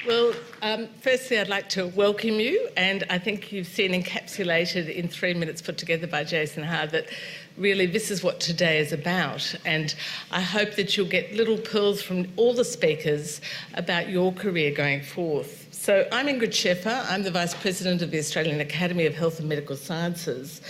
Well, firstly, I'd like to welcome you, and I think you've seen encapsulated in 3 minutes put together by Jason Hard that really this is what today is about, and I hope that you'll get little pearls from all the speakers about your career going forth. So I'm Ingrid Sheffer. I'm the Vice President of the Australian Academy of Health and Medical Sciences.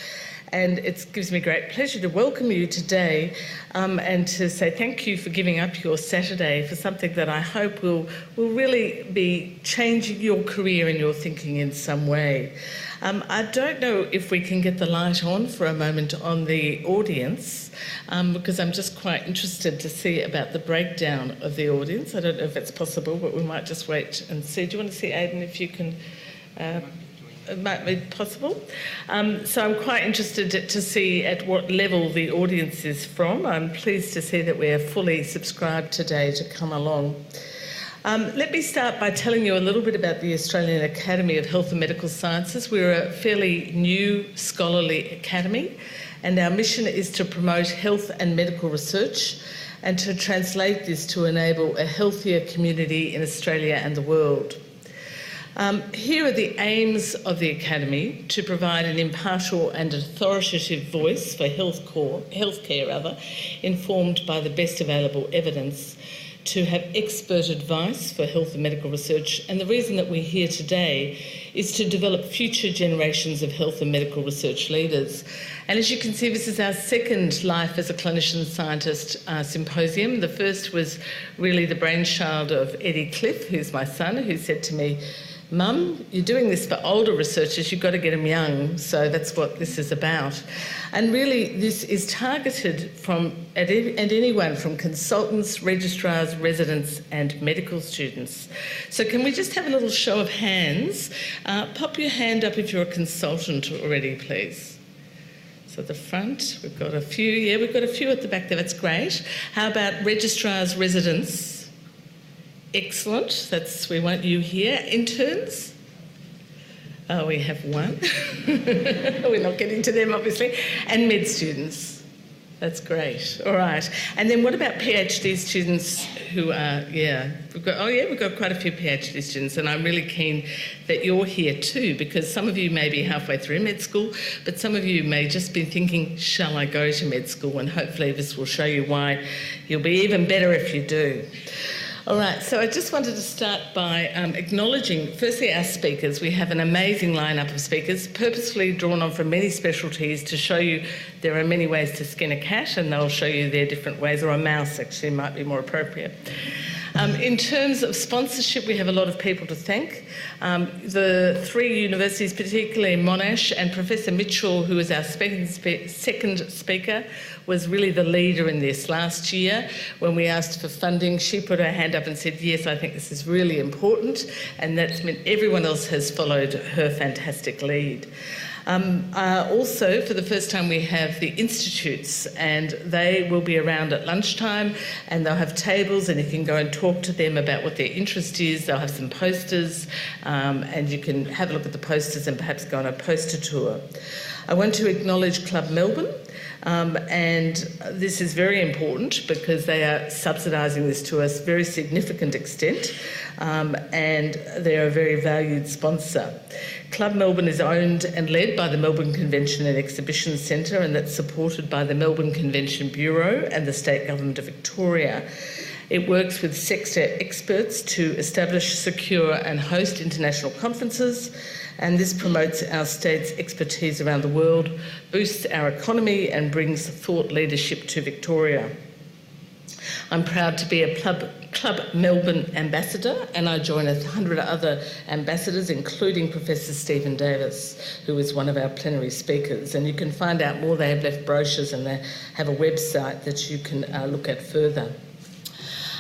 And it gives me great pleasure to welcome you today and to say thank you for giving up your Saturday for something that I hope will really be changing your career and your thinking in some way. I don't know if we can get the light on for a moment on the audience because I'm just quite interested to see about the breakdown of the audience. I don't know if it's possible, but we might just wait and see. Do you want to see, Aidan, if you can... It might be possible. So I'm quite interested to see at what level the audience is from. I'm pleased to see that we are fully subscribed today to come along. Let me start by telling you a little bit about the Australian Academy of Health and Medical Sciences. We're a fairly new scholarly academy, and our mission is to promote health and medical research and to translate this to enable a healthier community in Australia and the world. Here are the aims of the Academy: to provide an impartial and authoritative voice for healthcare, informed by the best available evidence, to have expert advice for health and medical research, and the reason that we're here today is to develop future generations of health and medical research leaders. And as you can see, this is our second Life as a Clinician-Scientist symposium. The first was really the brainchild of Eddie Cliff, who's my son, who said to me, "Mum, you're doing this for older researchers, you've got to get them young," so that's what this is about. And really, this is targeted at anyone from consultants, registrars, residents and medical students. So can we just have a little show of hands? Pop your hand up if you're a consultant already, please. So at the front, we've got a few. Yeah, we've got a few at the back there, that's great. How about registrars, residents? Excellent, we want you here. Interns? Oh, we have one. We're not getting to them, obviously. And med students. That's great. All right. And then what about PhD students who are, we've got quite a few PhD students, and I'm really keen that you're here too, because some of you may be halfway through med school, but some of you may just be thinking, shall I go to med school? And hopefully this will show you why you'll be even better if you do. All right, so I just wanted to start by acknowledging, firstly, our speakers. We have an amazing lineup of speakers, purposefully drawn on from many specialties to show you there are many ways to skin a cat, and they'll show you their different ways, or a mouse actually might be more appropriate. In terms of sponsorship, we have a lot of people to thank. The three universities, particularly Monash, and Professor Mitchell, who is our second speaker, was really the leader in this. Last year, when we asked for funding, she put her hand up and said, yes, I think this is really important, and that's meant everyone else has followed her fantastic lead. Also, for the first time, we have the institutes, and they will be around at lunchtime, and they'll have tables, and you can go and talk to them about what their interest is. They'll have some posters, and you can have a look at the posters and perhaps go on a poster tour. I want to acknowledge Club Melbourne, and this is very important because they are subsidising this to a very significant extent, and they're a very valued sponsor. Club Melbourne is owned and led by the Melbourne Convention and Exhibition Centre, and that's supported by the Melbourne Convention Bureau and the State Government of Victoria. It works with sector experts to establish, secure and host international conferences, and this promotes our state's expertise around the world, boosts our economy and brings thought leadership to Victoria. I'm proud to be a Club Melbourne ambassador, and I join 100 other ambassadors, including Professor Stephen Davis, who is one of our plenary speakers. And you can find out more. They have left brochures and they have a website that you can look at further.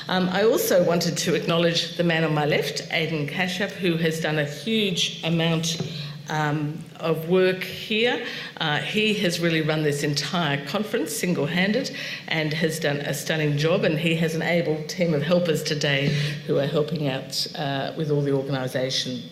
I also wanted to acknowledge the man on my left, Aidan Cashup, who has done a huge amount of work here. He has really run this entire conference single-handed and has done a stunning job, and he has an able team of helpers today who are helping out with all the organisation.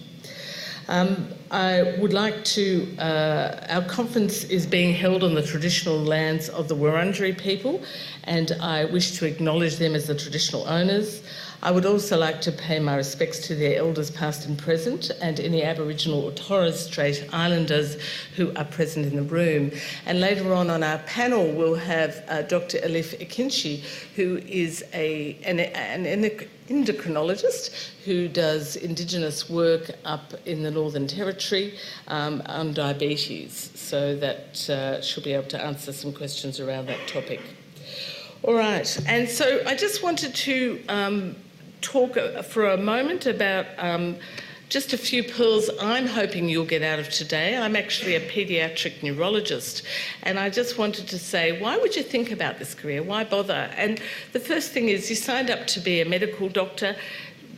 I would like to, our conference is being held on the traditional lands of the Wurundjeri people, and I wish to acknowledge them as the traditional owners. I would also like to pay my respects to their elders past and present, and any Aboriginal or Torres Strait Islanders who are present in the room. And later on our panel we'll have Dr. Elif Ekinci, who is an endocrinologist who does Indigenous work up in the Northern Territory on diabetes, so that she'll be able to answer some questions around that topic. All right, and so I just wanted to talk for a moment about just a few pearls I'm hoping you'll get out of today. I'm actually a paediatric neurologist, and I just wanted to say, why would you think about this career? Why bother? And the first thing is, you signed up to be a medical doctor.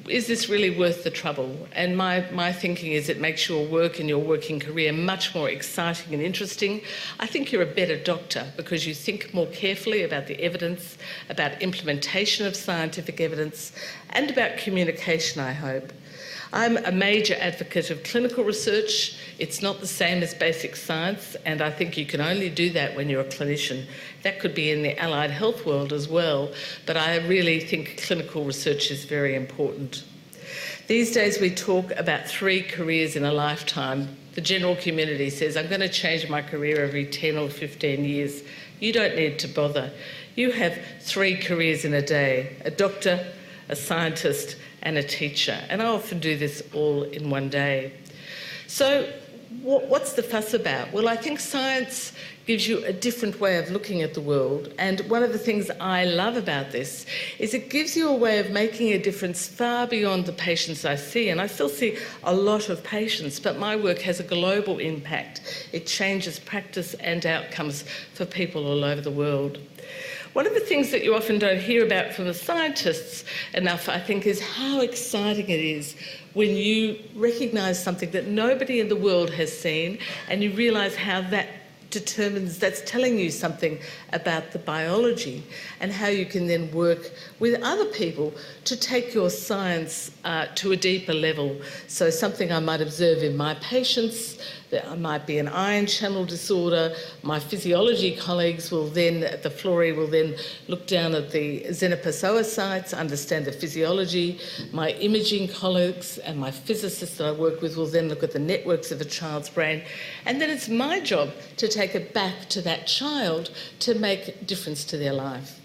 Is this really worth the trouble? And my thinking is it makes your work and your working career much more exciting and interesting. I think you're a better doctor because you think more carefully about the evidence, about implementation of scientific evidence, and about communication, I hope. I'm a major advocate of clinical research. It's not the same as basic science, and I think you can only do that when you're a clinician. That could be in the allied health world as well, but I really think clinical research is very important. These days we talk about 3 careers in a lifetime. The general community says, I'm going to change my career every 10 or 15 years. You don't need to bother. You have 3 careers in a day: a doctor, a scientist, and a teacher. And I often do this all in one day. So what's the fuss about? Well, I think science gives you a different way of looking at the world. And one of the things I love about this is it gives you a way of making a difference far beyond the patients I see. And I still see a lot of patients, but my work has a global impact. It changes practice and outcomes for people all over the world. One of the things that you often don't hear about from the scientists enough, I think, is how exciting it is when you recognise something that nobody in the world has seen, and you realise how that's telling you something about the biology, and how you can then work with other people to take your science to a deeper level. So something I might observe in my patients, there might be an ion channel disorder. My physiology colleagues will then, at the Florey, will then look down at the xenopasoocytes, understand the physiology. My imaging colleagues and my physicists that I work with will then look at the networks of a child's brain. And then it's my job to take it back to that child to make a difference to their life.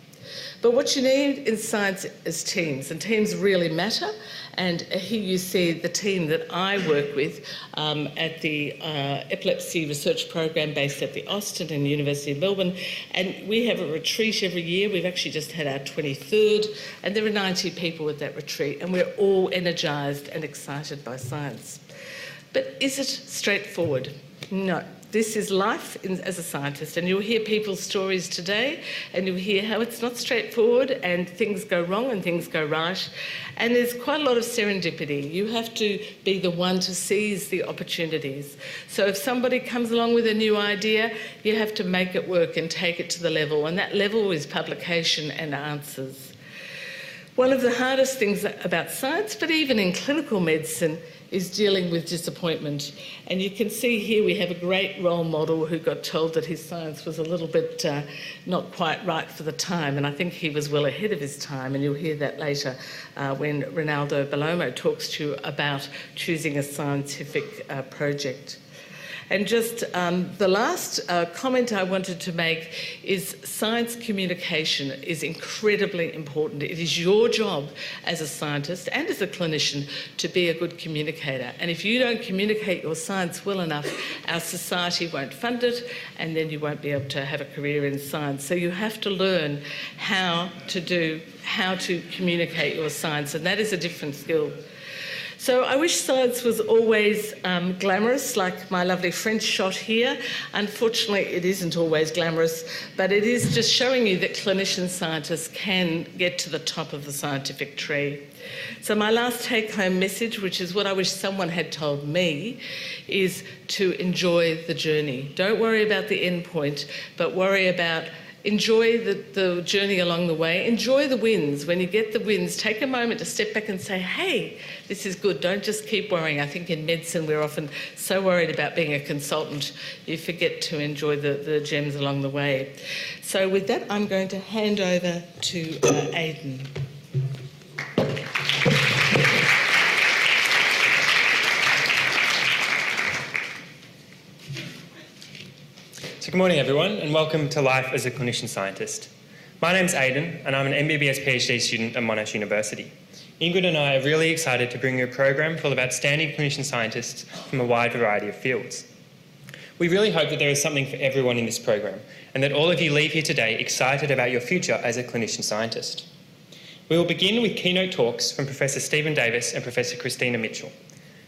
But what you need in science is teams, and teams really matter. And here you see the team that I work with at the Epilepsy Research Program based at the Austin and University of Melbourne. And we have a retreat every year. We've actually just had our 23rd, and there are 90 people at that retreat, and we're all energised and excited by science. But is it straightforward? No. This is life as a scientist, and you'll hear people's stories today, and you'll hear how it's not straightforward, and things go wrong and things go right, and there's quite a lot of serendipity. You have to be the one to seize the opportunities. So if somebody comes along with a new idea, you have to make it work and take it to the level, and that level is publication and answers. One of the hardest things about science, but even in clinical medicine, is dealing with disappointment. And you can see here we have a great role model who got told that his science was a little bit not quite right for the time, and I think he was well ahead of his time, and you'll hear that later when Ronaldo Bellomo talks to you about choosing a scientific project. And just the last comment I wanted to make is science communication is incredibly important. It is your job as a scientist and as a clinician to be a good communicator. And if you don't communicate your science well enough, our society won't fund it, and then you won't be able to have a career in science. So you have to learn how to communicate your science, and that is a different skill. So I wish science was always glamorous, like my lovely French shot here. Unfortunately, it isn't always glamorous, but it is just showing you that clinician-scientists can get to the top of the scientific tree. So my last take-home message, which is what I wish someone had told me, is to enjoy the journey. Don't worry about the end point, but worry about enjoy the journey along the way. Enjoy the wins. When you get the wins, take a moment to step back and say, hey, this is good. Don't just keep worrying. I think in medicine we're often so worried about being a consultant, you forget to enjoy the gems along the way. So with that, I'm going to hand over to Aidan. So good morning everyone, and welcome to Life as a Clinician-Scientist. My name's Aidan, and I'm an MBBS PhD student at Monash University. Ingrid and I are really excited to bring you a program full of outstanding clinician scientists from a wide variety of fields. We really hope that there is something for everyone in this program, and that all of you leave here today excited about your future as a clinician scientist. We will begin with Keynote Talks from Professor Stephen Davis and Professor Christina Mitchell.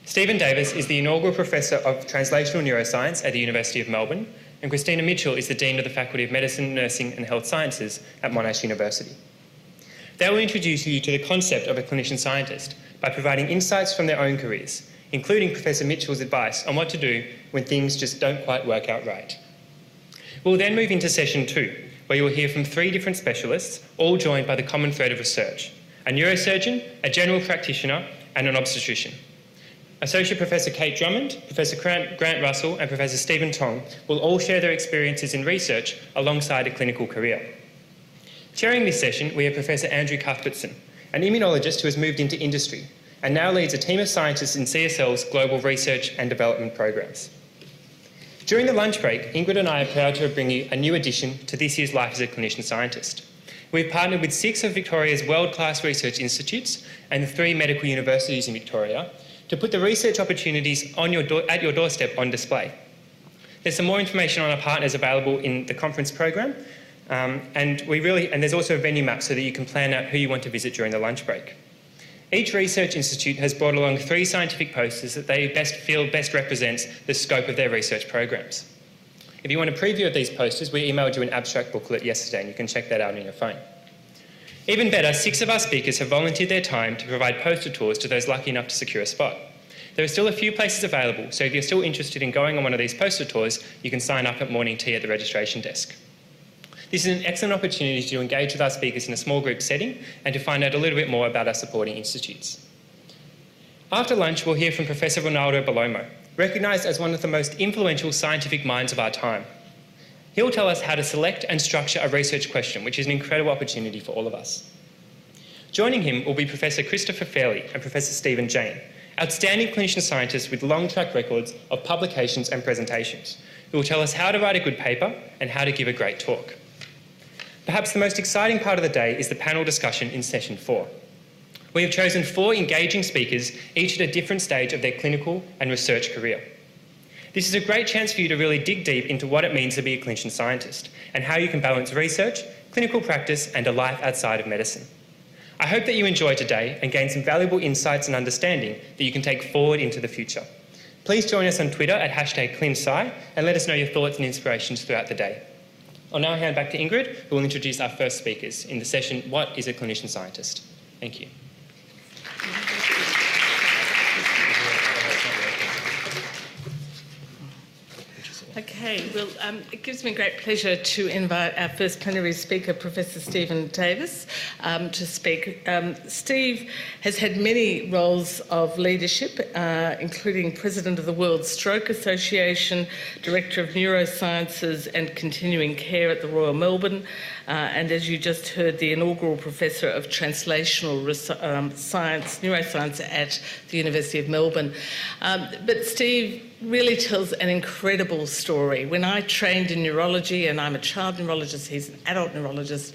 Stephen Davis is the inaugural Professor of Translational Neuroscience at the University of Melbourne, and Christina Mitchell is the Dean of the Faculty of Medicine, Nursing and Health Sciences at Monash University. They will introduce you to the concept of a clinician scientist by providing insights from their own careers, including Professor Mitchell's advice on what to do when things just don't quite work out right. We'll then move into session 2, where you will hear from 3 different specialists, all joined by the common thread of research: a neurosurgeon, a general practitioner, and an obstetrician. Associate Professor Kate Drummond, Professor Grant Russell, and Professor Stephen Tong will all share their experiences in research alongside a clinical career. Chairing this session, we have Professor Andrew Cuthbertson, an immunologist who has moved into industry and now leads a team of scientists in CSL's global research and development programs. During the lunch break, Ingrid and I are proud to bring you a new addition to this year's Life as a Clinician Scientist. We've partnered with 6 of Victoria's world-class research institutes and 3 medical universities in Victoria to put the research opportunities on at your doorstep on display. There's some more information on our partners available in the conference program, and there's also a venue map so that you can plan out who you want to visit during the lunch break. Each research institute has brought along 3 scientific posters that they feel best represents the scope of their research programs. If you want a preview of these posters, we emailed you an abstract booklet yesterday, and you can check that out on your phone. Even better, 6 of our speakers have volunteered their time to provide poster tours to those lucky enough to secure a spot. There are still a few places available, so if you're still interested in going on one of these poster tours, you can sign up at morning tea at the registration desk. This is an excellent opportunity to engage with our speakers in a small group setting and to find out a little bit more about our supporting institutes. After lunch, we'll hear from Professor Ronaldo Bellomo, recognised as one of the most influential scientific minds of our time. He'll tell us how to select and structure a research question, which is an incredible opportunity for all of us. Joining him will be Professor Christopher Fairley and Professor Stephen Jane, outstanding clinician scientists with long track records of publications and presentations, who will tell us how to write a good paper and how to give a great talk. Perhaps the most exciting part of the day is the panel discussion in session 4. We have chosen 4 engaging speakers, each at a different stage of their clinical and research career. This is a great chance for you to really dig deep into what it means to be a clinician scientist and how you can balance research, clinical practice, and a life outside of medicine. I hope that you enjoy today and gain some valuable insights and understanding that you can take forward into the future. Please join us on Twitter at #ClinSci and let us know your thoughts and inspirations throughout the day. I'll now hand back to Ingrid, who will introduce our first speakers in the session, What is a Clinician Scientist? Thank you. Okay, well, it gives me great pleasure to invite our first plenary speaker, Professor Stephen Davis, to speak. Steve has had many roles of leadership, including President of the World Stroke Association, Director of Neurosciences and Continuing Care at the Royal Melbourne, and as you just heard, the inaugural Professor of Translational Neuroscience at the University of Melbourne. But Steve really tells an incredible story. When I trained in neurology, and I'm a child neurologist, he's an adult neurologist,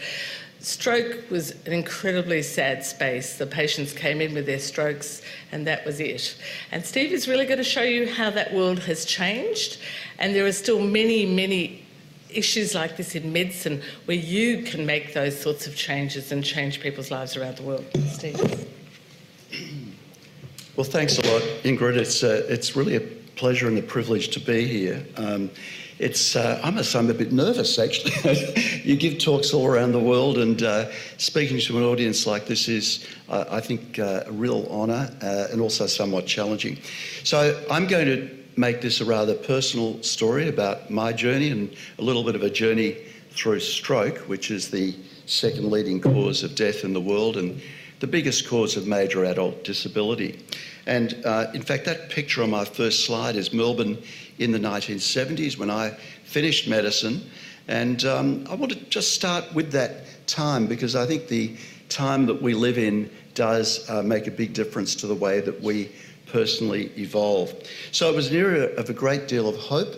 stroke was an incredibly sad space. The patients came in with their strokes and that was it. And Steve is really going to show you how that world has changed, and there are still many, many issues like this in medicine where you can make those sorts of changes and change people's lives around the world. Steve. Well, thanks a lot, Ingrid. It's really a pleasure and a privilege to be here. I must say I'm a bit nervous, actually. You give talks all around the world, and speaking to an audience like this is, I think, a real honour and also somewhat challenging. So I'm going to make this a rather personal story about my journey and a little bit of a journey through stroke, which is the second leading cause of death in the world and the biggest cause of major adult disability. And in fact, that picture on my first slide is Melbourne in the 1970s when I finished medicine. And I want to just start with that time because I think the time that we live in does make a big difference to the way that we personally evolve. So it was an era of a great deal of hope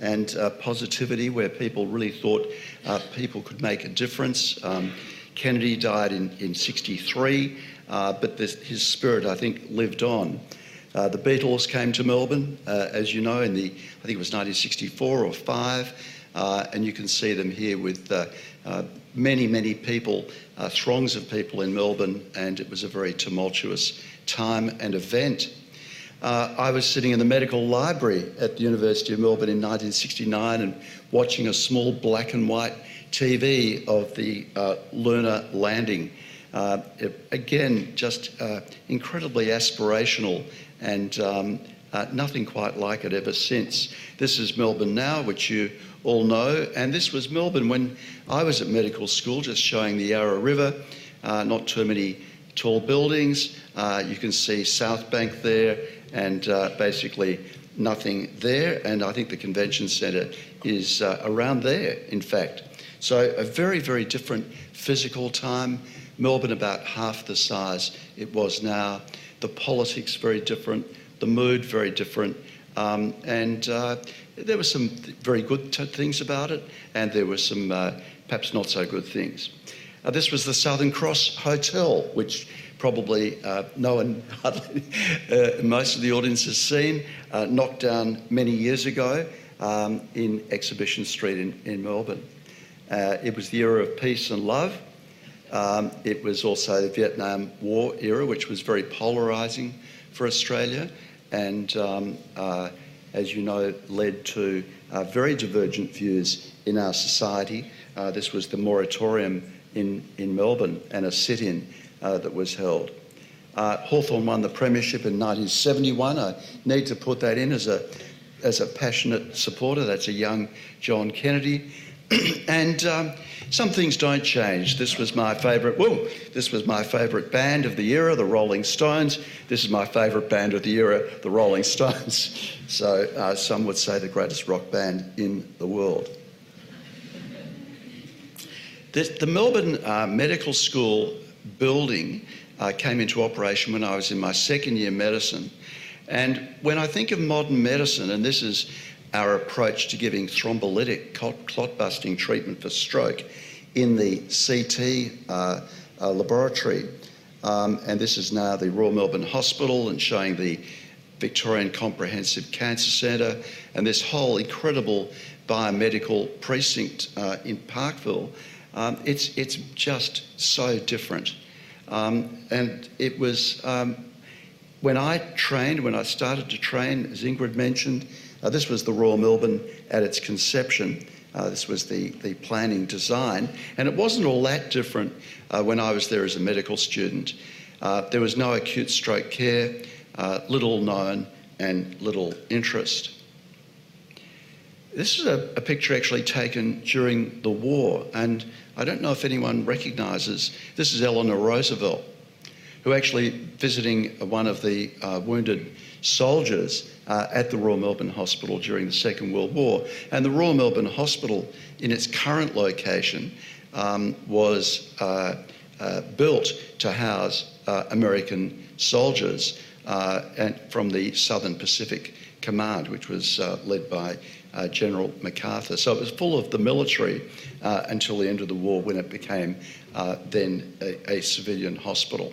and positivity, where people really thought people could make a difference. Kennedy died in 63, but his spirit, I think, lived on. The Beatles came to Melbourne, as you know, I think it was 1964 or 5, and you can see them here with many, many people, throngs of people in Melbourne, and it was a very tumultuous time and event. I was sitting in the medical library at the University of Melbourne in 1969 and watching a small black and white TV of the lunar landing. Again, just incredibly aspirational, and nothing quite like it ever since. This is Melbourne now, which you all know, and this was Melbourne when I was at medical school, just showing the Yarra River, not too many tall buildings. You can see South Bank there, and basically nothing there, and I think the convention centre is around there, in fact. So a very, very different physical time. Melbourne about half the size it was now. The politics very different, the mood very different, and there were some very good things about it, and there were some perhaps not so good things. This was the Southern Cross Hotel, which probably no one, most of the audience has seen, knocked down many years ago in Exhibition Street in Melbourne. It was the era of peace and love. It was also the Vietnam War era, which was very polarising for Australia, and as you know, led to very divergent views in our society. This was the moratorium in Melbourne and a sit-in that was held. Hawthorn won the premiership in 1971. I need to put that in as a passionate supporter. That's a young John Kennedy. And some things don't change. This was my favourite band of the era, the Rolling Stones. This is my favourite band of the era, the Rolling Stones. So some would say the greatest rock band in the world. The Melbourne Medical School building came into operation when I was in my second year medicine. And when I think of modern medicine, and this is our approach to giving thrombolytic clot-busting treatment for stroke in the CT laboratory, and this is now the Royal Melbourne Hospital and showing the Victorian Comprehensive Cancer Centre and this whole incredible biomedical precinct in Parkville. It's just so different. And it was when I started to train, as Ingrid mentioned, this was the Royal Melbourne at its conception. This was the planning design, and it wasn't all that different when I was there as a medical student. There was no acute stroke care, little known and little interest. This is a picture actually taken during the war, and I don't know if anyone recognises, this is Eleanor Roosevelt, who actually visiting one of the wounded soldiers at the Royal Melbourne Hospital during the Second World War. And the Royal Melbourne Hospital, in its current location, was built to house American soldiers and from the Southern Pacific Command, which was led by General MacArthur. So it was full of the military until the end of the war, when it became then a civilian hospital.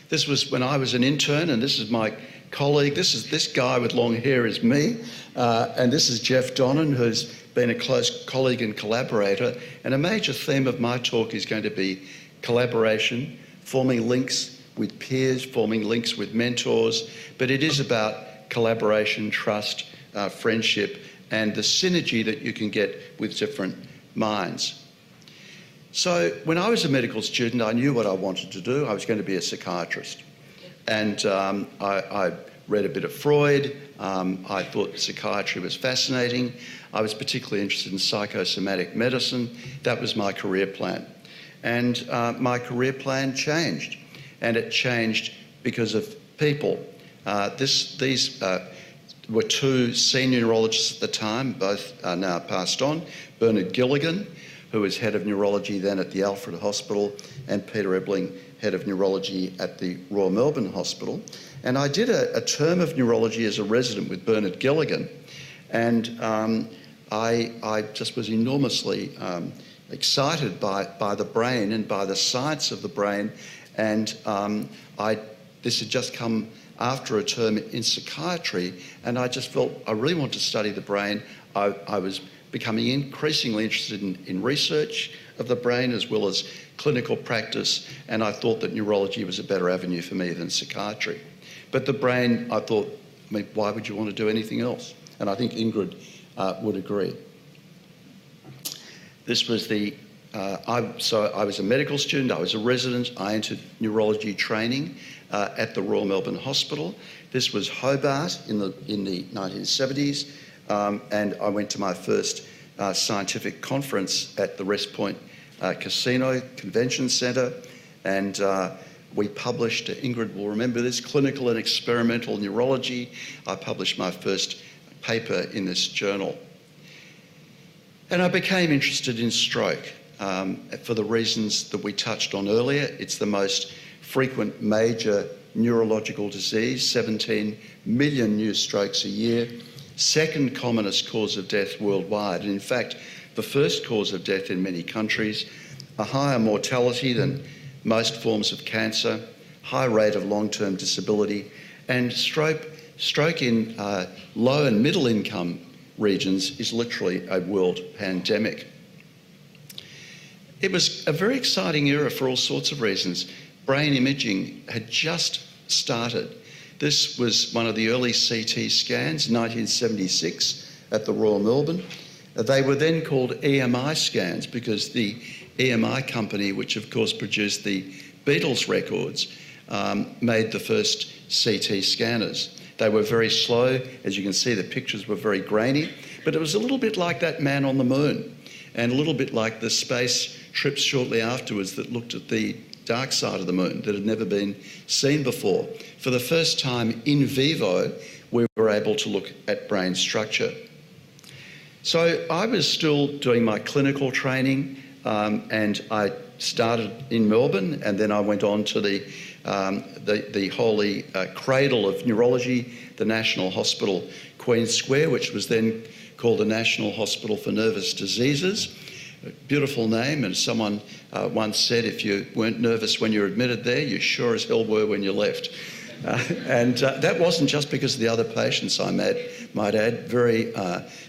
This was when I was an intern, and this is my colleague. This guy with long hair is me, and this is Jeff Donnan, who's been a close colleague and collaborator. And a major theme of my talk is going to be collaboration, forming links with peers, forming links with mentors, but it is about collaboration, trust, friendship, and the synergy that you can get with different minds. So when I was a medical student, I knew what I wanted to do. I was going to be a psychiatrist. And I read a bit of Freud. I thought psychiatry was fascinating. I was particularly interested in psychosomatic medicine. That was my career plan. And my career plan changed. And it changed because of people. These were two senior neurologists at the time, both are now passed on. Bernard Gilligan, who was head of neurology then at the Alfred Hospital, and Peter Ebling, head of neurology at the Royal Melbourne Hospital. And I did a term of neurology as a resident with Bernard Gilligan, And I just was enormously excited by the brain and by the science of the brain. And this had just come after a term in psychiatry, and I just felt I really wanted to study the brain. I was becoming increasingly interested in research of the brain as well as clinical practice, and I thought that neurology was a better avenue for me than psychiatry. But the brain, I thought, why would you want to do anything else? And I think Ingrid would agree. This was so I was a medical student, I was a resident, I entered neurology training at the Royal Melbourne Hospital. This was Hobart in the 1970s, and I went to my first scientific conference at the West Point Casino Convention Centre, and we published, Ingrid will remember this, Clinical and Experimental Neurology. I published my first paper in this journal. And I became interested in stroke for the reasons that we touched on earlier. It's the most frequent major neurological disease, 17 million new strokes a year, second commonest cause of death worldwide, and in fact, the first cause of death in many countries, a higher mortality than most forms of cancer, high rate of long-term disability, and stroke in low and middle income regions is literally a world pandemic. It was a very exciting era for all sorts of reasons. Brain imaging had just started. This was one of the early CT scans, 1976, at the Royal Melbourne. They were then called EMI scans because the EMI company, which of course produced the Beatles records, made the first CT scanners. They were very slow. As you can see, the pictures were very grainy, but it was a little bit like that man on the moon and a little bit like the space trips shortly afterwards that looked at the dark side of the moon that had never been seen before. For the first time in vivo, we were able to look at brain structure. So I was still doing my clinical training, and I started in Melbourne, and then I went on to the holy cradle of neurology, the National Hospital Queen Square, which was then called the National Hospital for Nervous Diseases. A beautiful name, and someone once said if you weren't nervous when you were admitted there, you sure as hell were when you left. And that wasn't just because of the other patients, I might add.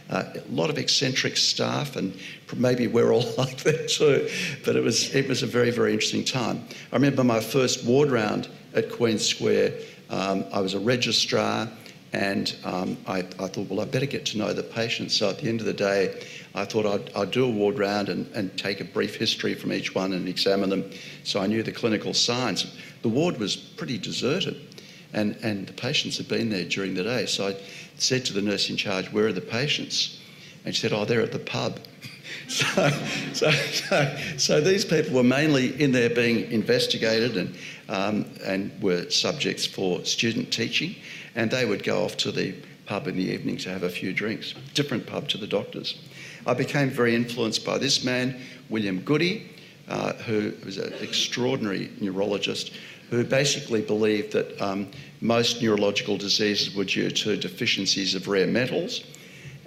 A lot of eccentric staff, and maybe we're all like that too. But it was a very, very interesting time. I remember my first ward round at Queen Square. I was a registrar, and I thought, well, I better get to know the patients. So at the end of the day, I thought I'd do a ward round and take a brief history from each one and examine them. So I knew the clinical science. The ward was pretty deserted, and the patients had been there during the day. So I said to the nurse in charge, where are the patients? And she said, oh, they're at the pub. So these people were mainly in there being investigated and were subjects for student teaching, and they would go off to the pub in the evening to have a few drinks, different pub to the doctors. I became very influenced by this man, William Goody, who was an extraordinary neurologist who basically believed that most neurological diseases were due to deficiencies of rare metals,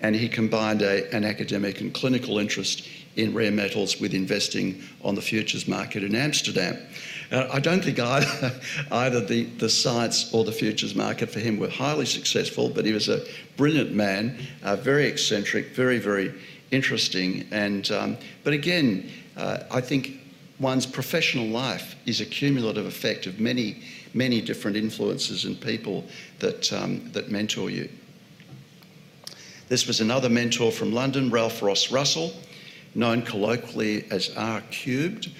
and he combined an academic and clinical interest in rare metals with investing on the futures market in Amsterdam. I don't think either the science or the futures market for him were highly successful, but he was a brilliant man, very eccentric, very, very interesting. But again, I think one's professional life is a cumulative effect of many, many different influences and people that mentor you. This was another mentor from London, Ralph Ross Russell, known colloquially as R cubed,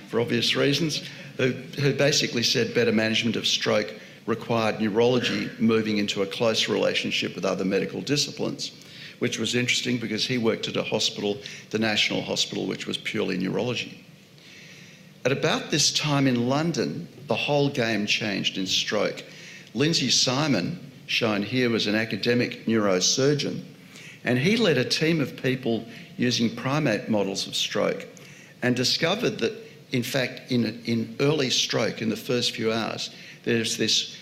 for obvious reasons, who basically said better management of stroke required neurology moving into a close relationship with other medical disciplines, which was interesting because he worked at a hospital, the National Hospital, which was purely neurology. At about this time in London, the whole game changed in stroke. Lindsay Simon, shown here, was an academic neurosurgeon, and he led a team of people using primate models of stroke and discovered that, in fact, in early stroke, in the first few hours, there's this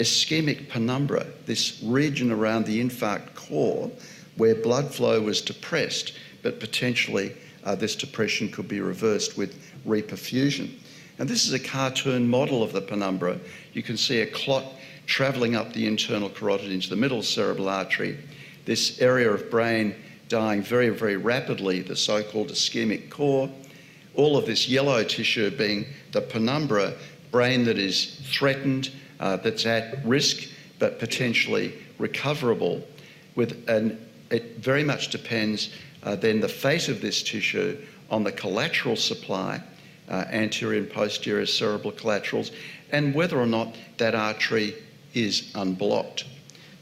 ischemic penumbra, this region around the infarct core where blood flow was depressed, but potentially this depression could be reversed with reperfusion. And this is a cartoon model of the penumbra. You can see a clot travelling up the internal carotid into the middle cerebral artery, this area of brain dying very, very rapidly, the so-called ischemic core, all of this yellow tissue being the penumbra, brain that is threatened, that's at risk, but potentially recoverable. It very much depends then the fate of this tissue on the collateral supply, anterior and posterior cerebral collaterals, and whether or not that artery is unblocked.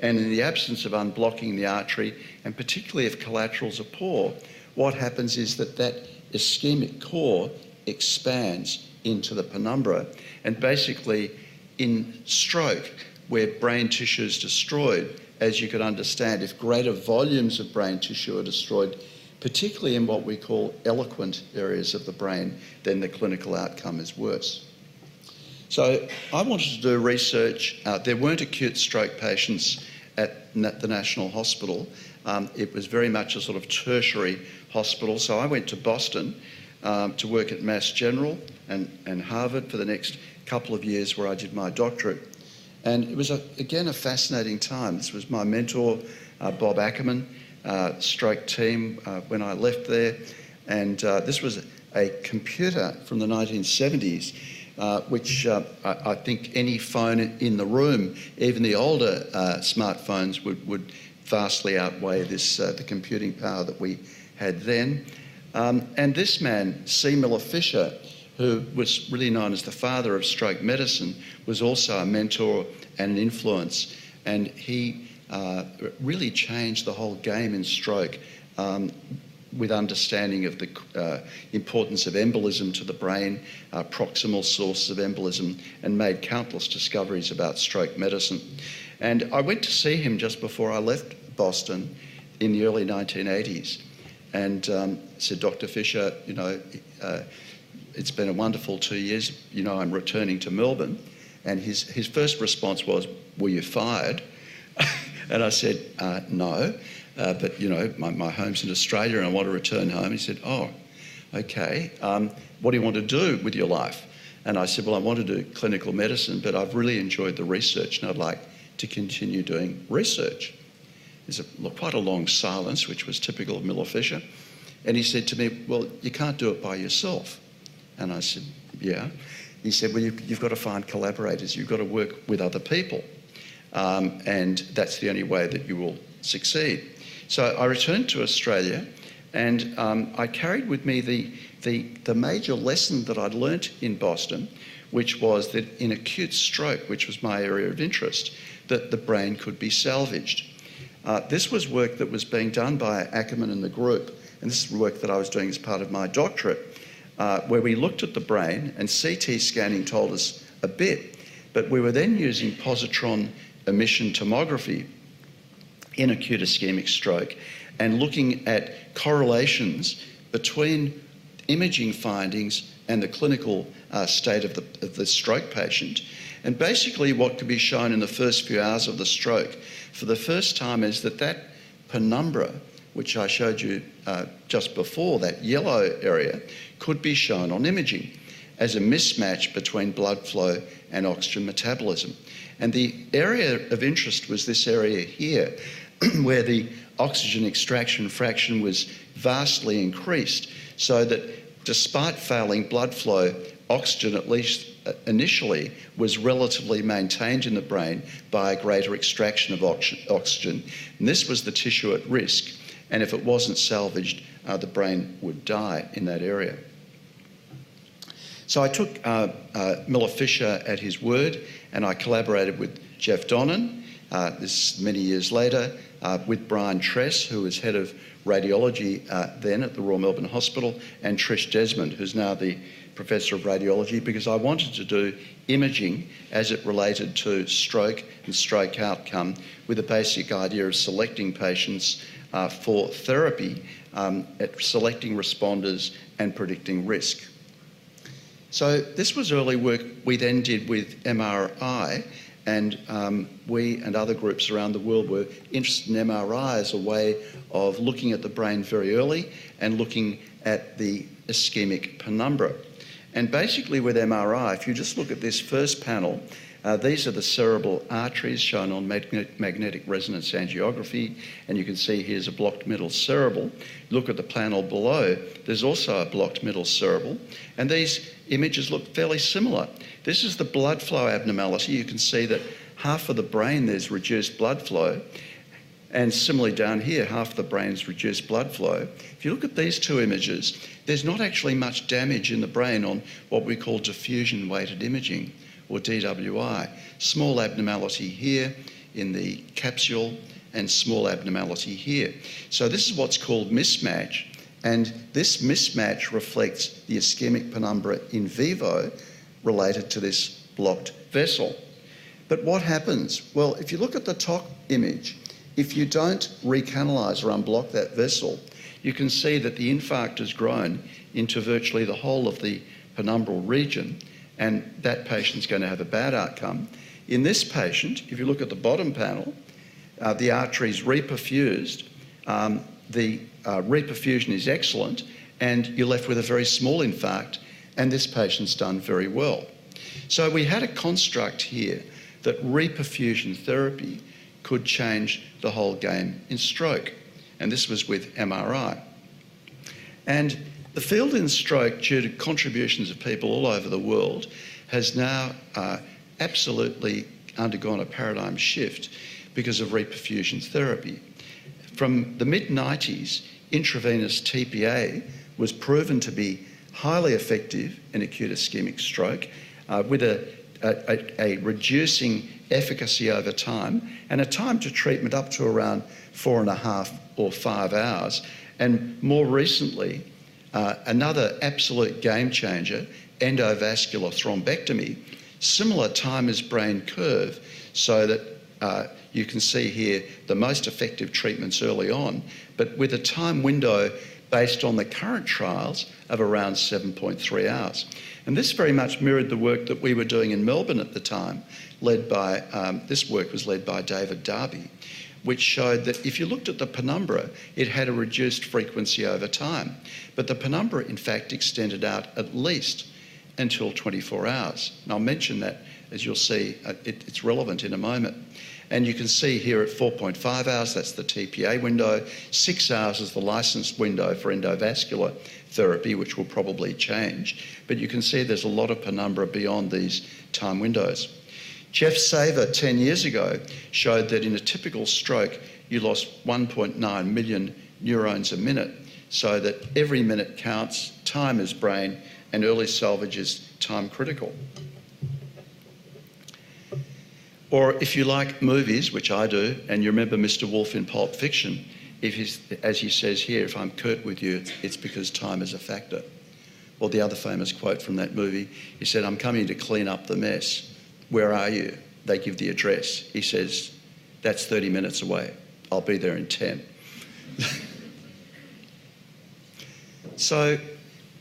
And in the absence of unblocking the artery, and particularly if collaterals are poor, what happens is that ischemic core expands into the penumbra. And basically, in stroke, where brain tissue is destroyed, as you can understand, if greater volumes of brain tissue are destroyed, particularly in what we call eloquent areas of the brain, then the clinical outcome is worse. So I wanted to do research. There weren't acute stroke patients at the National Hospital. It was very much a sort of tertiary hospital. So I went to Boston to work at Mass General and Harvard for the next couple of years where I did my doctorate. And it was, again, a fascinating time. This was my mentor, Bob Ackerman, stroke team when I left there. And this was a computer from the 1970s, which I think any phone in the room, even the older smartphones, would vastly outweigh the computing power that we had then. And this man, C. Miller Fisher, who was really known as the father of stroke medicine, was also a mentor and an influence. And he really changed the whole game in stroke with understanding of the importance of embolism to the brain, proximal sources of embolism, and made countless discoveries about stroke medicine. And I went to see him just before I left Boston in the early 1980s and said, Dr. Fisher, it's been a wonderful 2 years. I'm returning to Melbourne. And his first response was, were you fired? And I said, no, but my home's in Australia and I want to return home. He said, oh, okay. What do you want to do with your life? And I said, well, I want to do clinical medicine, but I've really enjoyed the research and I'd like to continue doing research. There's quite a long silence, which was typical of Miller Fisher. And he said to me, well, you can't do it by yourself. And I said, yeah. He said, well, you've got to find collaborators. You've got to work with other people. And that's the only way that you will succeed. So I returned to Australia and I carried with me the major lesson that I'd learnt in Boston, which was that in acute stroke, which was my area of interest, that the brain could be salvaged. This was work that was being done by Ackerman and the group, and this is work that I was doing as part of my doctorate, where we looked at the brain, and CT scanning told us a bit, but we were then using positron emission tomography in acute ischemic stroke and looking at correlations between imaging findings and the clinical state of the stroke patient. And basically what could be shown in the first few hours of the stroke for the first time is that penumbra, which I showed you just before, that yellow area, could be shown on imaging as a mismatch between blood flow and oxygen metabolism. And the area of interest was this area here, where the oxygen extraction fraction was vastly increased, so that despite failing blood flow, oxygen, at least initially, was relatively maintained in the brain by a greater extraction of oxygen. And this was the tissue at risk. And if it wasn't salvaged, the brain would die in that area. So I took Miller Fisher at his word, and I collaborated with Jeff Donnan, this many years later, with Brian Tress, who was head of radiology then at the Royal Melbourne Hospital, and Trish Desmond, who's now the Professor of Radiology, because I wanted to do imaging as it related to stroke and stroke outcome with a basic idea of selecting patients for therapy, at selecting responders and predicting risk. So this was early work we then did with MRI, And we and other groups around the world were interested in MRI as a way of looking at the brain very early and looking at the ischemic penumbra. And basically with MRI, if you just look at this first panel, these are the cerebral arteries shown on magnetic resonance angiography, and you can see here's a blocked middle cerebral. Look at the panel below, there's also a blocked middle cerebral, and these images look fairly similar. This is the blood flow abnormality. You can see that half of the brain there's reduced blood flow, and similarly down here, half the brain's reduced blood flow. If you look at these two images, there's not actually much damage in the brain on what we call diffusion-weighted imaging, or DWI. Small abnormality here in the capsule and small abnormality here. So this is what's called mismatch, and this mismatch reflects the ischemic penumbra in vivo related to this blocked vessel. But what happens? Well, if you look at the top image, if you don't recanalize or unblock that vessel, you can see that the infarct has grown into virtually the whole of the penumbral region, and that patient's going to have a bad outcome. In this patient, if you look at the bottom panel, the artery's reperfused, the reperfusion is excellent, and you're left with a very small infarct, and this patient's done very well. So we had a construct here that reperfusion therapy could change the whole game in stroke, and this was with MRI. And the field in stroke, due to contributions of people all over the world, has now absolutely undergone a paradigm shift because of reperfusion therapy. From the mid-90s, intravenous TPA was proven to be highly effective in acute ischemic stroke with a reducing efficacy over time and a time to treatment up to around 4.5 or 5 hours. And more recently, another absolute game changer, endovascular thrombectomy, similar time as brain curve, so that you can see here the most effective treatments early on, but with a time window based on the current trials of around 7.3 hours. And this very much mirrored the work that we were doing in Melbourne at the time, led by, this work was led by David Darby, which showed that if you looked at the penumbra, it had a reduced frequency over time. But the penumbra, in fact, extended out at least until 24 hours. And I'll mention that, as you'll see, it's relevant in a moment. And you can see here at 4.5 hours, that's the TPA window. 6 hours is the licensed window for endovascular therapy, which will probably change. But you can see there's a lot of penumbra beyond these time windows. Jeff Saver 10 years ago showed that in a typical stroke, you lost 1.9 million neurons a minute, so that every minute counts, time is brain, and early salvage is time critical. Or if you like movies, which I do, and you remember Mr. Wolf in Pulp Fiction, as he says here, if I'm curt with you, it's because time is a factor. Or the other famous quote from that movie, he said, "I'm coming to clean up the mess. Where are you?" They give the address. He says, "That's 30 minutes away. I'll be there in 10. So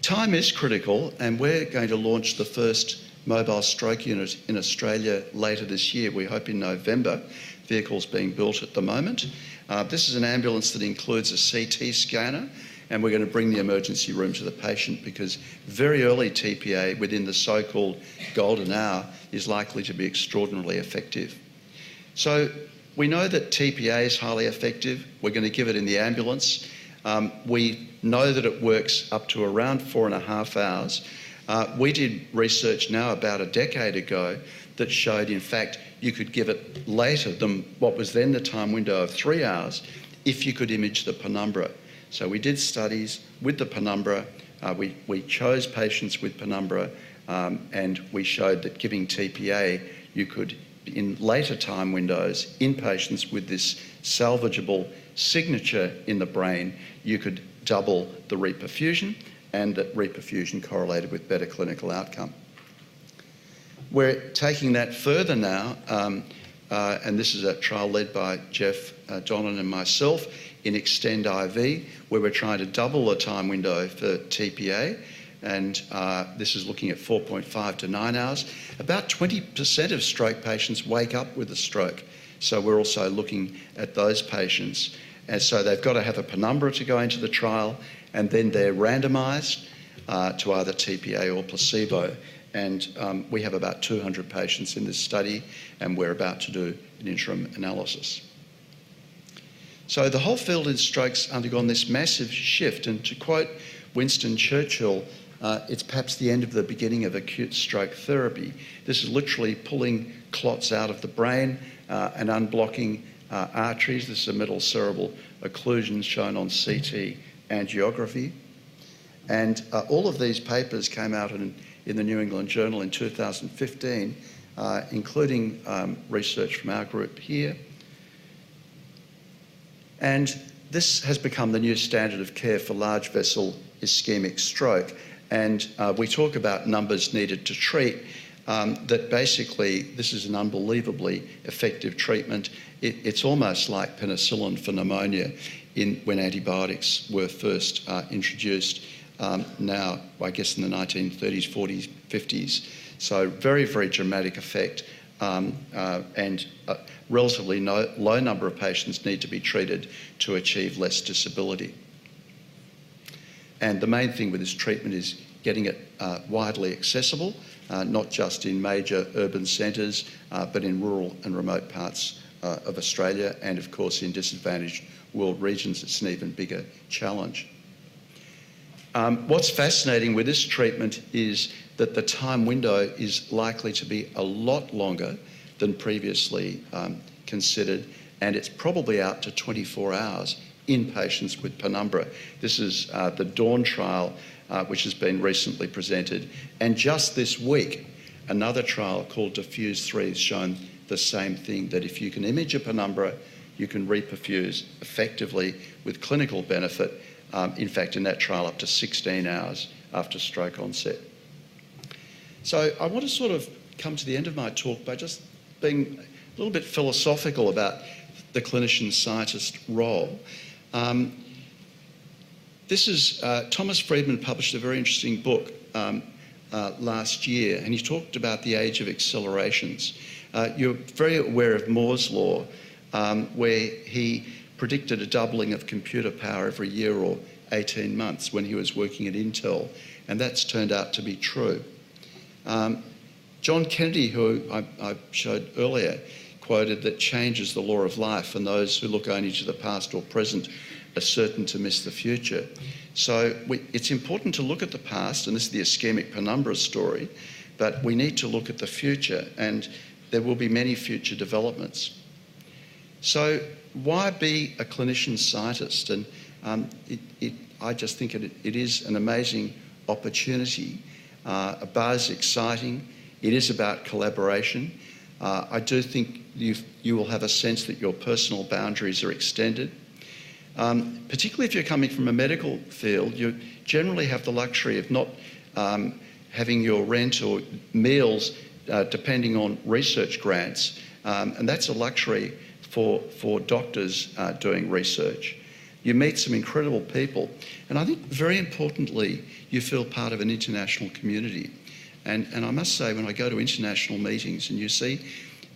time is critical, and we're going to launch the first mobile stroke unit in Australia later this year. We hope in November. Vehicle's being built at the moment. This is an ambulance that includes a CT scanner, and we're going to bring the emergency room to the patient because very early TPA within the so-called golden hour is likely to be extraordinarily effective. So we know that TPA is highly effective. We're going to give it in the ambulance. We know that it works up to around 4.5 hours. We did research now about a decade ago that showed, in fact, you could give it later than what was then the time window of 3 hours if you could image the penumbra. So we did studies with the penumbra. We chose patients with penumbra, and we showed that giving TPA, you could, in later time windows, in patients with this salvageable signature in the brain, you could double the reperfusion, and that reperfusion correlated with better clinical outcome. We're taking that further now, and this is a trial led by Jeff Donnan and myself in Extend IV, where we're trying to double the time window for TPA. and this is looking at 4.5 to 9 hours. About 20% of stroke patients wake up with a stroke, so we're also looking at those patients. And so they've got to have a penumbra to go into the trial, and then they're randomised to either TPA or placebo. And we have about 200 patients in this study, and we're about to do an interim analysis. So the whole field in stroke's undergone this massive shift, and to quote Winston Churchill, it's perhaps the end of the beginning of acute stroke therapy. This is literally pulling clots out of the brain and unblocking arteries. This is a middle cerebral occlusion shown on CT angiography. And all of these papers came out in the New England Journal in 2015, including research from our group here. And this has become the new standard of care for large vessel ischemic stroke. And we talk about numbers needed to treat, that basically this is an unbelievably effective treatment. It's almost like penicillin for pneumonia when antibiotics were first introduced, now I guess in the 1930s, 40s, 50s. So very, very dramatic effect, and a relatively low number of patients need to be treated to achieve less disability. And the main thing with this treatment is getting it widely accessible, not just in major urban centres, but in rural and remote parts of Australia, and of course in disadvantaged world regions. It's an even bigger challenge. What's fascinating with this treatment is that the time window is likely to be a lot longer than previously considered, and it's probably out to 24 hours in patients with penumbra. This is the Dawn trial, which has been recently presented, and just this week another trial called Diffuse 3 has shown the same thing, that if you can image a penumbra, you can reperfuse effectively with clinical benefit, in fact in that trial up to 16 hours after stroke onset. So I want to sort of come to the end of my talk by just being a little bit philosophical about the clinician-scientist role. This is, Thomas Friedman published a very interesting book last year, and he talked about the age of accelerations. You're very aware of Moore's law, where he predicted a doubling of computer power every year or 18 months when he was working at Intel, and that's turned out to be true. John Kennedy, who I showed earlier, quoted that change is the law of life, and those who look only to the past or present are certain to miss the future. So it's important to look at the past, and this is the ischemic penumbra story, but we need to look at the future, and there will be many future developments. So why be a clinician scientist? And I just think it is an amazing opportunity. A bar is exciting. It is about collaboration. I do think you will have a sense that your personal boundaries are extended. Particularly if you're coming from a medical field, you generally have the luxury of not having your rent or meals depending on research grants, and that's a luxury for doctors doing research. You meet some incredible people, and I think very importantly, you feel part of an international community. And I must say, when I go to international meetings and you see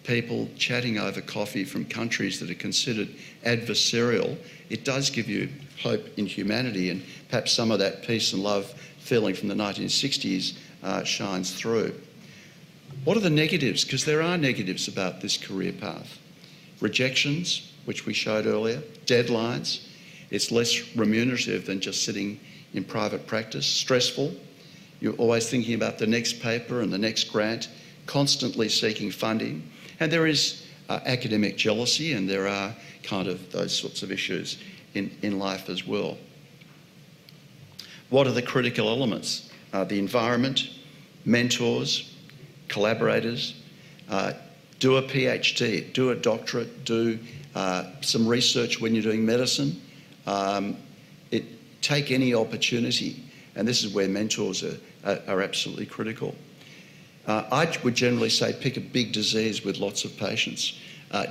people chatting over coffee from countries that are considered adversarial, it does give you hope in humanity, and perhaps some of that peace and love feeling from the 1960s shines through. What are the negatives? Because there are negatives about this career path. Rejections, which we showed earlier, deadlines. It's less remunerative than just sitting in private practice. Stressful. You're always thinking about the next paper and the next grant, constantly seeking funding. And there is academic jealousy, and there are kind of those sorts of issues in life as well. What are the critical elements? The environment, mentors, collaborators, do a PhD, do a doctorate, do some research when you're doing medicine. Take any opportunity, and this is where mentors are absolutely critical. I would generally say pick a big disease with lots of patients.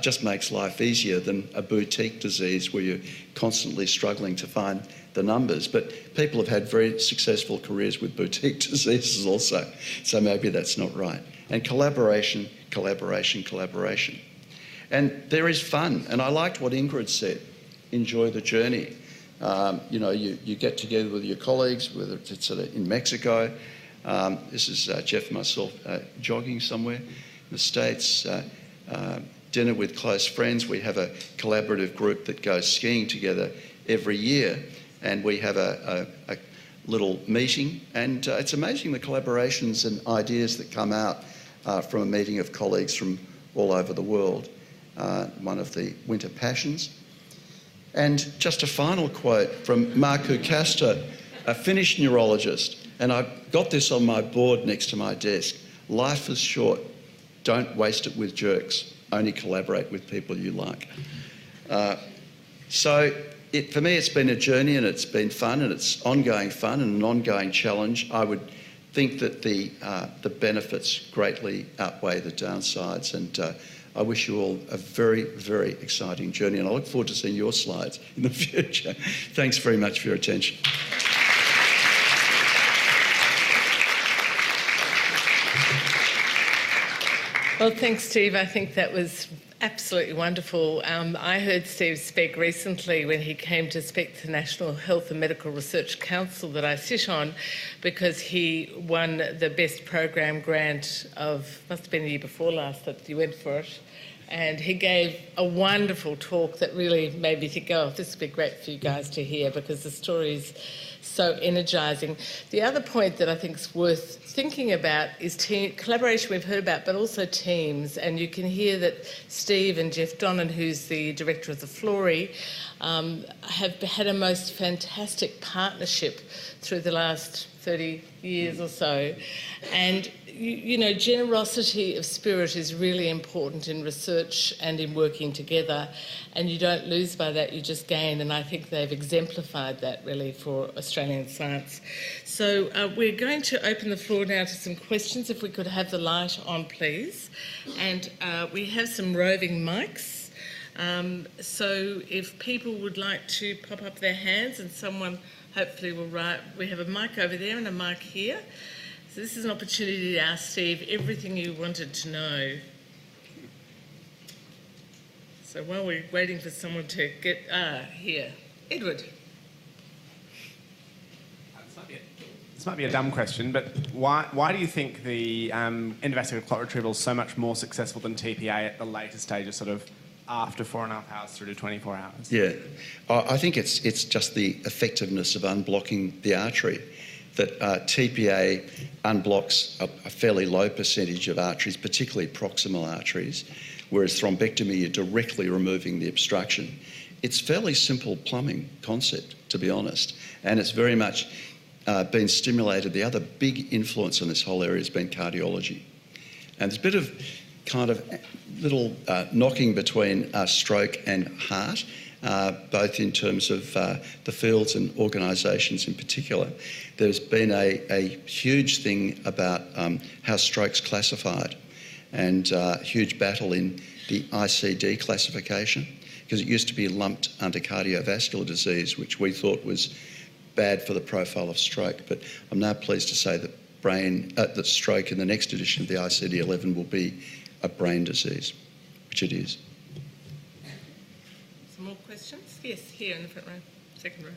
just makes life easier than a boutique disease where you're constantly struggling to find the numbers. But people have had very successful careers with boutique diseases also, so maybe that's not right. And collaboration, collaboration, collaboration. And there is fun, and I liked what Ingrid said, enjoy the journey. You know, you get together with your colleagues, whether it's in Mexico. This is Jeff and myself jogging somewhere in the States. Dinner with close friends. We have a collaborative group that goes skiing together every year, and we have a little meeting, and it's amazing the collaborations and ideas that come out from a meeting of colleagues from all over the world. One of the winter passions. And just a final quote from Marco Casta, a Finnish neurologist, and I've got this on my board next to my desk. Life is short. Don't waste it with jerks. Only collaborate with people you like. So for me, it's been a journey, and it's been fun, and it's ongoing fun and an ongoing challenge. I would think that the benefits greatly outweigh the downsides, and I wish you all a very, very exciting journey, and I look forward to seeing your slides in the future. Thanks very much for your attention. Well, thanks, Steve. I think that was absolutely wonderful. I heard Steve speak recently when he came to speak to the National Health and Medical Research Council that I sit on, because he won the best program grant of, must have been the year before last that you went for it. And he gave a wonderful talk that really made me think, oh, this would be great for you guys to hear, because the story's so energising. The other point that I think is worth thinking about is collaboration we've heard about, but also teams. And you can hear that Steve and Jeff Donnan, who's the director of the Florey, have had a most fantastic partnership through the last 30 years or so. And you know, generosity of spirit is really important in research and in working together, and you don't lose by that, you just gain, and I think they've exemplified that really for Australian science. So we're going to open the floor now to some questions, if we could have the light on, please. And we have some roving mics, so if people would like to pop up their hands, and someone hopefully will write. We have a mic over there and a mic here. So this is an opportunity to ask Steve everything you wanted to know. So while we're waiting for someone to get... here. Edward. This might be a dumb question, but why do you think the endovascular clot retrieval is so much more successful than TPA at the later stages, sort of after 4.5 hours through to 24 hours? Yeah, I think it's just the effectiveness of unblocking the artery. That TPA unblocks a fairly low percentage of arteries, particularly proximal arteries, whereas thrombectomy, you're directly removing the obstruction. It's fairly simple plumbing concept, to be honest, and it's very much been stimulated. The other big influence on this whole area has been cardiology. And there's a bit of kind of little knocking between stroke and heart, both in terms of the fields and organisations in particular. There's been a huge thing about how stroke's classified, and a huge battle in the ICD classification, because it used to be lumped under cardiovascular disease, which we thought was bad for the profile of stroke. But I'm now pleased to say that stroke in the next edition of the ICD-11 will be a brain disease, which it is. Some more questions? Yes, here in the front row, second row.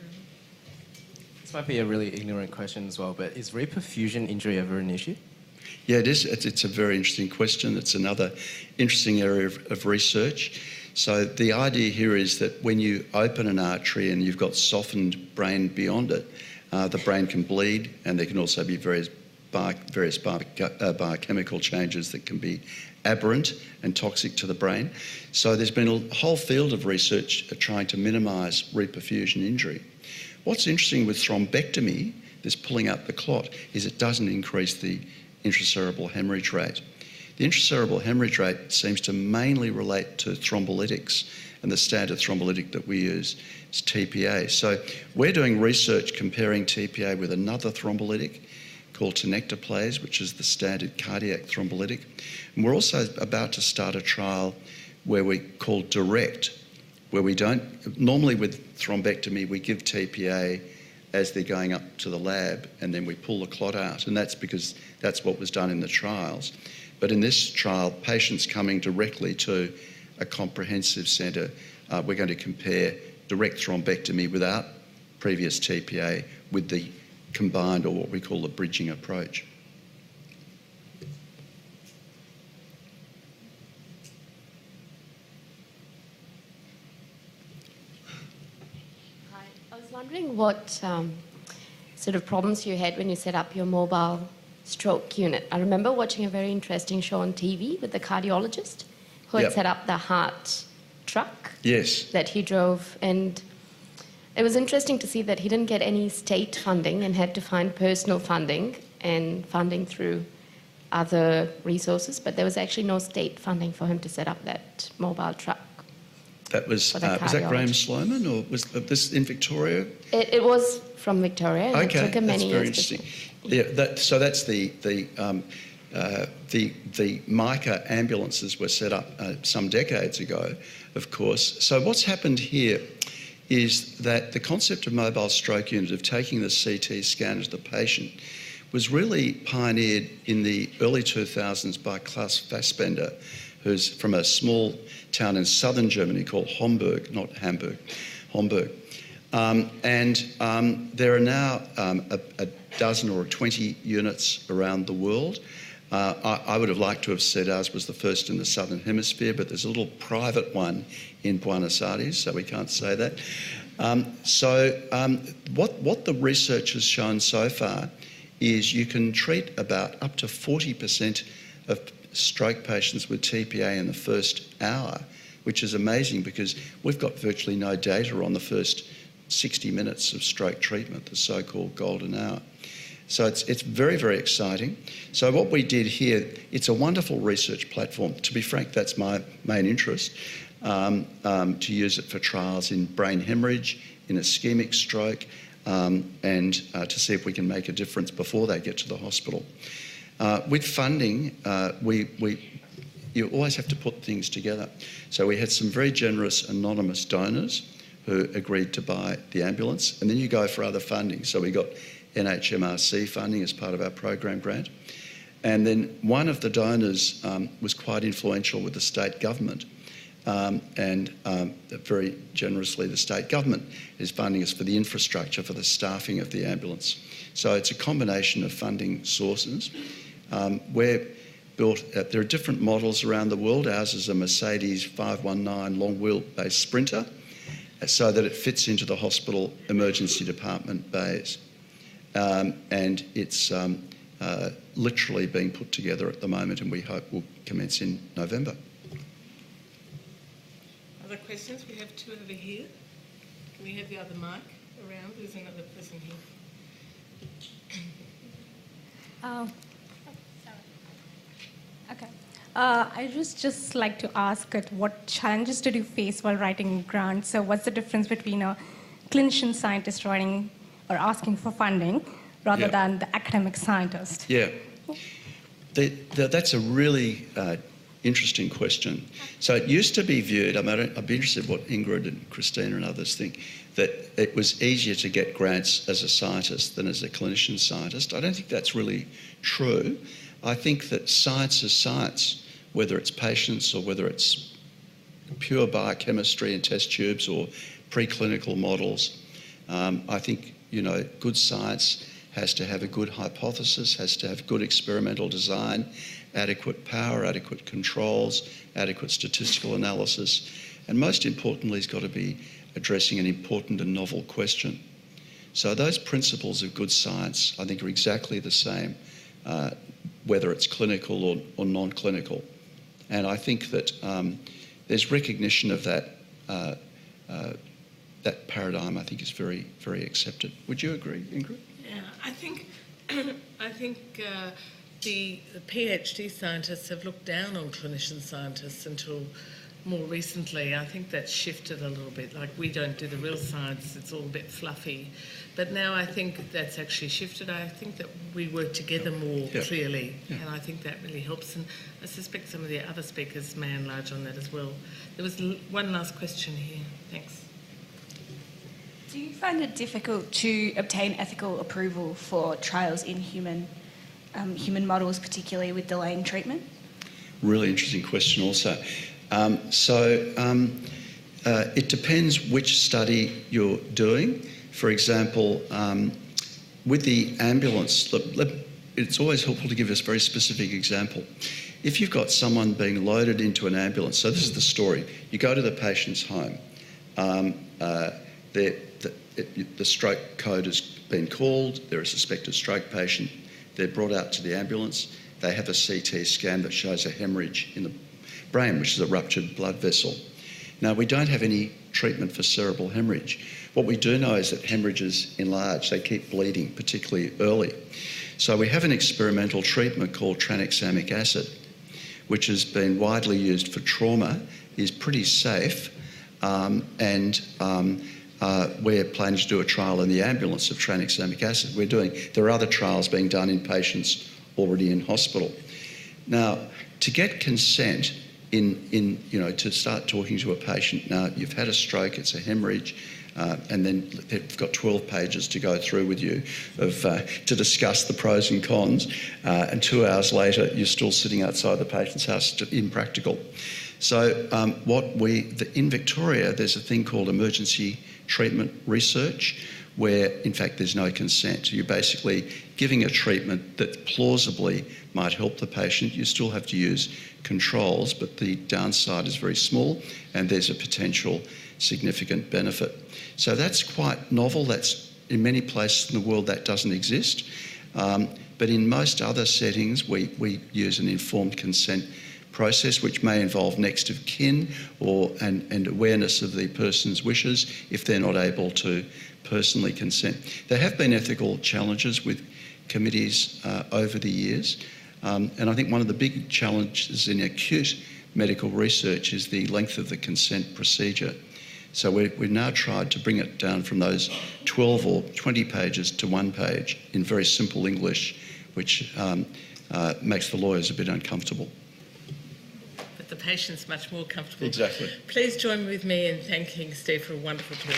This might be a really ignorant question as well, but is reperfusion injury ever an issue? Yeah, it is. It's a very interesting question. It's another interesting area of research. So the idea here is that when you open an artery and you've got softened brain beyond it, the brain can bleed, and there can also be various biochemical changes that can be aberrant and toxic to the brain. So there's been a whole field of research trying to minimise reperfusion injury. What's interesting with thrombectomy, this pulling up the clot, is it doesn't increase the intracerebral hemorrhage rate. The intracerebral hemorrhage rate seems to mainly relate to thrombolytics, and the standard thrombolytic that we use is TPA. So we're doing research comparing TPA with another thrombolytic called tenecteplase, which is the standard cardiac thrombolytic. And we're also about to start a trial where we call direct, where we don't, normally with thrombectomy, we give TPA as they're going up to the lab, and then we pull the clot out, and that's because that's what was done in the trials. But in this trial, patients coming directly to a comprehensive centre, we're going to compare direct thrombectomy without previous TPA with the combined, or what we call the bridging approach. Hi, I was wondering what sort of problems you had when you set up your mobile stroke unit. I remember watching a very interesting show on TV with the cardiologist who had set up the heart truck that he drove, and it was interesting to see that he didn't get any state funding and had to find personal funding and funding through other resources, but there was actually no state funding for him to set up that mobile truck. That was that Graham Sloman, or was this in Victoria? It was from Victoria. And okay, it took him many that's very years. interesting. So that's the MICA ambulances were set up some decades ago, of course. So what's happened here is that the concept of mobile stroke unit, of taking the CT scan of the patient, was really pioneered in the early 2000s by Klaus Fassbender, who's from a small town in southern Germany called Homburg, not Hamburg, Homburg. There are now a dozen or 20 units around the world. I would have liked to have said ours was the first in the Southern Hemisphere, but there's a little private one in Buenos Aires, so we can't say that. What the research has shown so far is you can treat about up to 40% of stroke patients with TPA in the first hour, which is amazing because we've got virtually no data on the first 60 minutes of stroke treatment, the so-called golden hour. So it's very, very exciting. So what we did here, it's a wonderful research platform. To be frank, that's my main interest, to use it for trials in brain hemorrhage, in ischemic stroke, and to see if we can make a difference before they get to the hospital. With funding, you always have to put things together. So we had some very generous anonymous donors who agreed to buy the ambulance, and then you go for other funding. So we got NHMRC funding as part of our program grant. And then one of the donors was quite influential with the state government, and very generously the state government is funding us for the infrastructure, for the staffing of the ambulance. So it's a combination of funding sources. We're built, there are different models around the world. Ours is a Mercedes 519 long wheelbase Sprinter, so that it fits into the hospital emergency department bays. And it's literally being put together at the moment, and we hope will commence in November. Other questions? We have two over here. Can we have the other mic around? There's another person here. Okay. I just like to ask what challenges did you face while writing grants? So what's the difference between a clinician scientist writing or asking for funding rather than the academic scientist? Yeah. That's a really interesting question. So it used to be viewed, I'd be interested in what Ingrid and Christina and others think, that it was easier to get grants as a scientist than as a clinician scientist. I don't think that's really true. I think that science is science, whether it's patients or whether it's pure biochemistry and test tubes or preclinical models. I think, good science has to have a good hypothesis, has to have good experimental design, adequate power, adequate controls, adequate statistical analysis, and most importantly, it's got to be addressing an important and novel question. So those principles of good science, I think, are exactly the same, whether it's clinical or non-clinical. And I think that there's recognition of that that paradigm, I think, is very, very accepted. Would you agree, Ingrid? Yeah, I think the PhD scientists have looked down on clinician scientists until more recently. I think that's shifted a little bit. Like, we don't do the real science, it's all a bit fluffy. But now I think that's actually shifted. I think that we work together more clearly, and I think that really helps. And I suspect some of the other speakers may enlarge on that as well. There was one last question here. Thanks. Do you find it difficult to obtain ethical approval for trials in human models, particularly with delaying treatment? Really interesting question also. It depends which study you're doing. For example, with the ambulance, it's always helpful to give us a very specific example. If you've got someone being loaded into an ambulance, so this is the story. You go to the patient's home. The stroke code has been called. They're a suspected stroke patient. They're brought out to the ambulance. They have a CT scan that shows a hemorrhage in the brain, which is a ruptured blood vessel. Now, we don't have any treatment for cerebral hemorrhage. What we do know is that hemorrhages enlarge. They keep bleeding, particularly early. So we have an experimental treatment called tranexamic acid, which has been widely used for trauma, is pretty safe, we're planning to do a trial in the ambulance of tranexamic acid. There are other trials being done in patients already in hospital. Now, to get consent to start talking to a patient, now you've had a stroke, it's a hemorrhage, and then they've got 12 pages to go through with you to discuss the pros and cons, and 2 hours later you're still sitting outside the patient's house. It's impractical. So in Victoria, there's a thing called emergency treatment research, where in fact there's no consent. You're basically giving a treatment that plausibly might help the patient. You still have to use controls, but the downside is very small and there's a potential significant benefit. So that's quite novel. That's in many places in the world that doesn't exist. But in most other settings, we use an informed consent process, which may involve next of kin and awareness of the person's wishes if they're not able to personally consent. There have been ethical challenges with committees over the years, and I think one of the big challenges in acute medical research is the length of the consent procedure. So we've now tried to bring it down from those 12 or 20 pages to 1 page in very simple English, which makes the lawyers a bit uncomfortable. But the patient's much more comfortable. Exactly. Please join with me in thanking Steve for a wonderful talk.